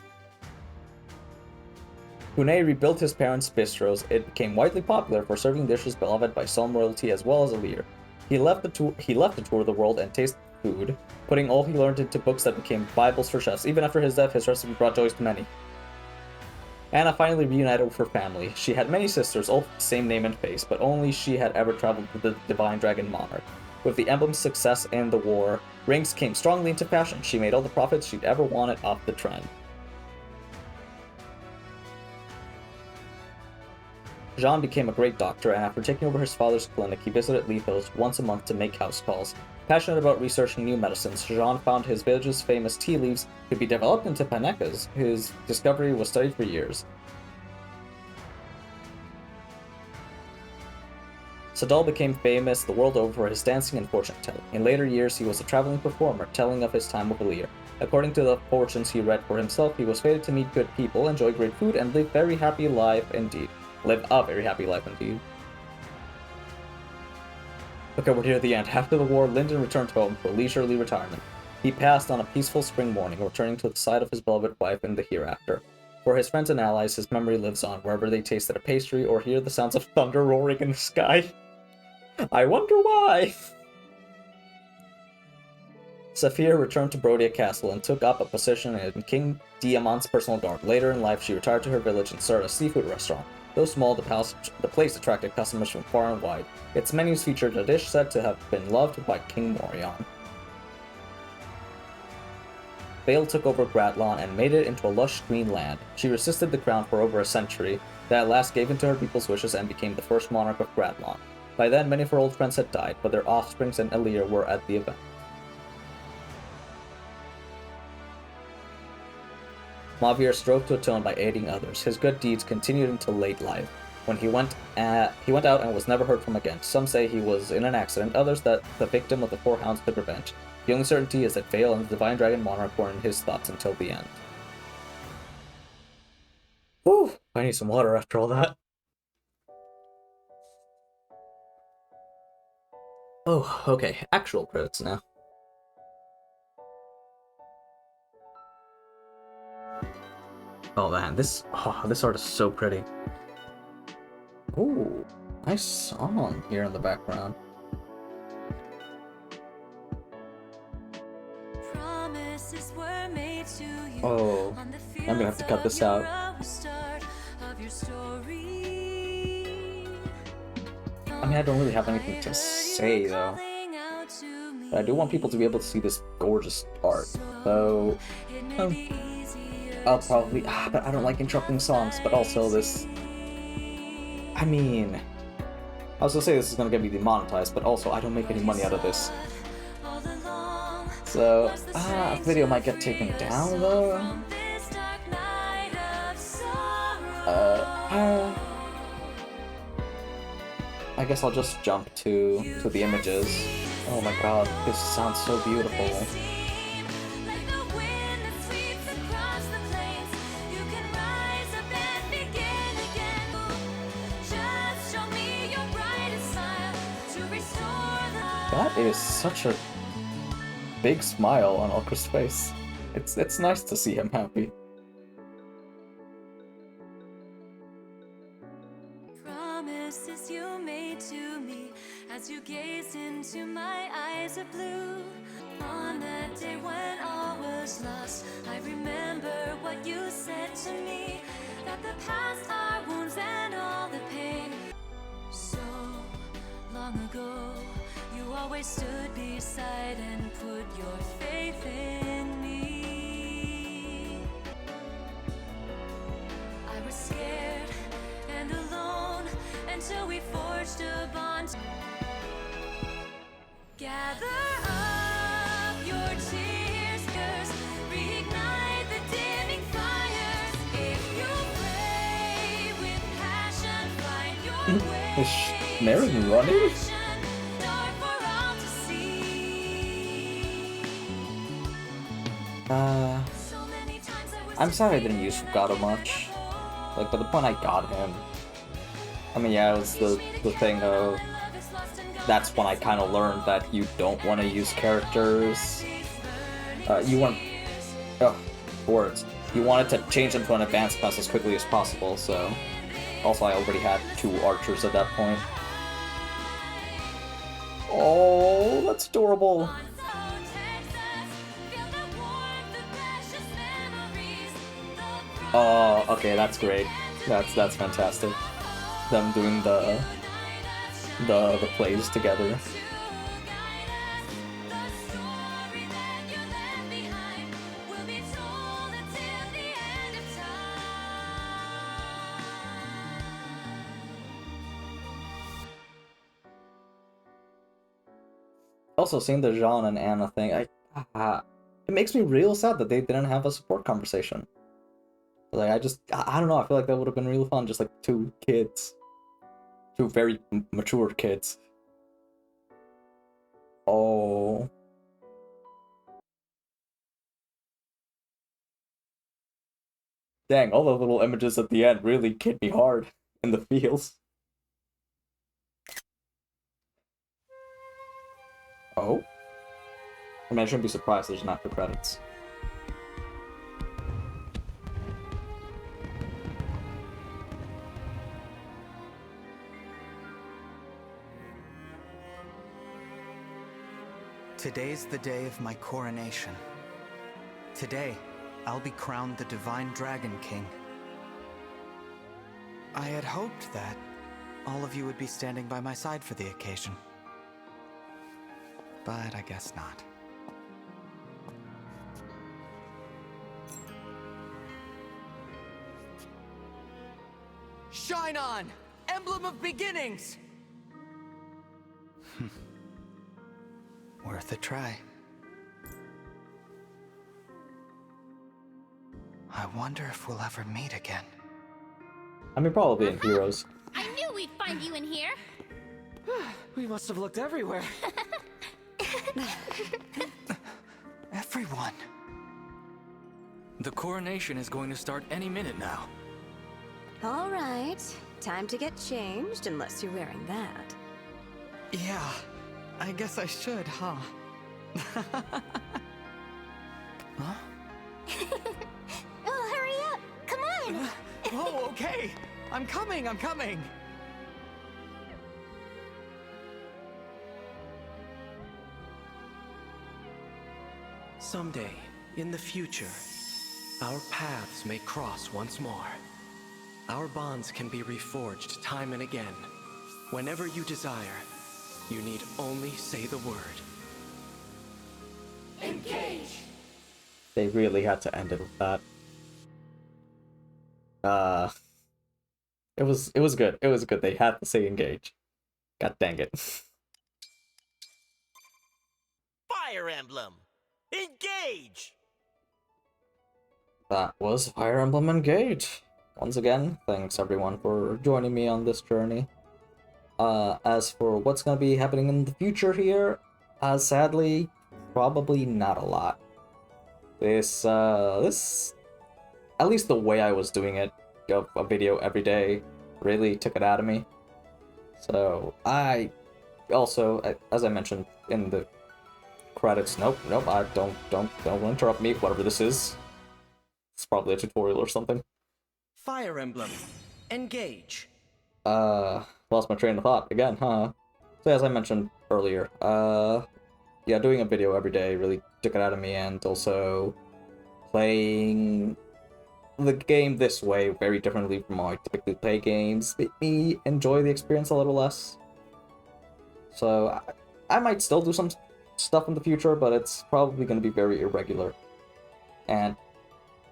Hunay rebuilt his parents' bistros. It became widely popular for serving dishes beloved by some royalty as well as Alir. He left to tour the world and taste food, putting all he learned into books that became Bibles for chefs. Even after his death, his recipe brought joy to many. Anna finally reunited with her family. She had many sisters, all with the same name and face, but only she had ever traveled with the divine dragon monarch. With the emblem's success in the war, rings came strongly into fashion. She made all the profits she'd ever wanted off the trend. Jean became a great doctor, and after taking over his father's clinic, he visited Lethos once a month to make house calls. Passionate about researching new medicines, Jean found his village's famous tea leaves could be developed into panecas. His discovery was studied for years. Sadal became famous the world over for his dancing and fortune-telling. In later years, he was a traveling performer, telling of his time with Alir. According to the fortunes he read for himself, he was fated to meet good people, enjoy great food, and live a very happy life indeed. Okay, we're near the end. After the war, Lyndon returned home for leisurely retirement. He passed on a peaceful spring morning, returning to the side of his beloved wife in the hereafter. For his friends and allies, his memory lives on wherever they tasted a pastry or hear the sounds of thunder roaring in the sky. I wonder why! Saphir returned to Brodia Castle and took up a position in King Diamant's personal guard. Later in life, she retired to her village and started a seafood restaurant. Though small, the place attracted customers from far and wide. Its menus featured a dish said to have been loved by King Morion. Vale took over Gratlon and made it into a lush green land. She resisted the crown for over a century, that at last gave in to her people's wishes and became the first monarch of Gratlon. By then, many of her old friends had died, but their offsprings and Alir were at the event. Mavier strove to atone by aiding others. His good deeds continued until late life, when he went out and was never heard from again. Some say he was in an accident, others that the victim of the Four Hounds took revenge. The only certainty is that Vale and the Divine Dragon Monarch were in his thoughts until the end. Whew! I need some water after all that. Oh, okay. Actual credits now. Oh man, this art is so pretty. Ooh, nice song here in the background. Oh, I'm gonna have to cut this out. I mean, I don't really have anything to say though. But I do want people to be able to see this gorgeous art. So, I'll probably, but I don't like interrupting songs, but also this, I mean, I was gonna say this is gonna get me demonetized, but also I don't make any money out of this. So, video might get taken down though. I guess I'll just jump to the images. Oh my god, this sounds so beautiful. That is such a big smile on Ulkra's face. It's nice to see him happy. Promises you made to me as you gazed into my eyes of blue. On that day when all was lost, I remember what you said to me, that the past are wounds and all the pain. So long ago, you always stood beside and put your faith in me. I was scared and alone until we forged a bond. Gather up your tears, reignite the dimming fires. If you pray with passion, find your way. Is Marin running? I'm sorry I didn't use Fugato much. Like, by the point I got him, I mean, yeah, it was the thing of, that's when I kind of learned that you don't want to use characters, you want, words, you wanted to change them to an advanced class as quickly as possible, so, also I already had 2 archers at that point. Oh, that's adorable. Oh, okay, that's great. That's fantastic. Them doing the plays together. Also, seeing the Jean and Anna thing, it makes me real sad that they didn't have a support conversation. Like, I don't know, I feel like that would have been real fun, just like 2 kids. 2 very mature kids. Oh. Dang, all the little images at the end really hit me hard in the feels. Oh? I mean, I shouldn't be surprised there's an after credits. Today's the day of my coronation. Today, I'll be crowned the Divine Dragon King. I had hoped that all of you would be standing by my side for the occasion. But I guess not. Shine on! Emblem of Beginnings! Worth a try. I wonder if we'll ever meet again. I mean, probably in Heroes. I knew we'd find you in here. We must have looked everywhere. Everyone. The coronation is going to start any minute now. All right, time to get changed, unless you're wearing that. Yeah, I guess I should, huh? Huh? Oh, hurry up! Come on! Oh, okay! I'm coming, I'm coming! Someday, in the future, our paths may cross once more. Our bonds can be reforged time and again. Whenever you desire, you need only say the word. Engage! They really had to end it with that. It was good. It was good. They had to say engage. God dang it. Fire Emblem Engage! That was Fire Emblem Engage. Once again, thanks everyone for joining me on this journey. As for what's gonna be happening in the future here, sadly, probably not a lot. This, at least the way I was doing it, a video every day, really took it out of me. So, I also, as I mentioned in the credits, nope, I don't interrupt me, whatever this is. It's probably a tutorial or something. Fire Emblem Engage. Lost my train of thought again, huh? So as I mentioned earlier, yeah, doing a video every day really took it out of me, and also playing the game this way very differently from how I typically play games made me enjoy the experience a little less. So I might still do some stuff in the future, but it's probably going to be very irregular and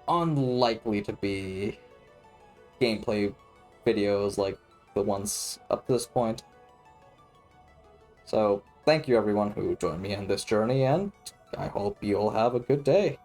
unlikely to be gameplay videos like the ones up to this point. So thank you everyone who joined me in this journey, and I hope you all have a good day.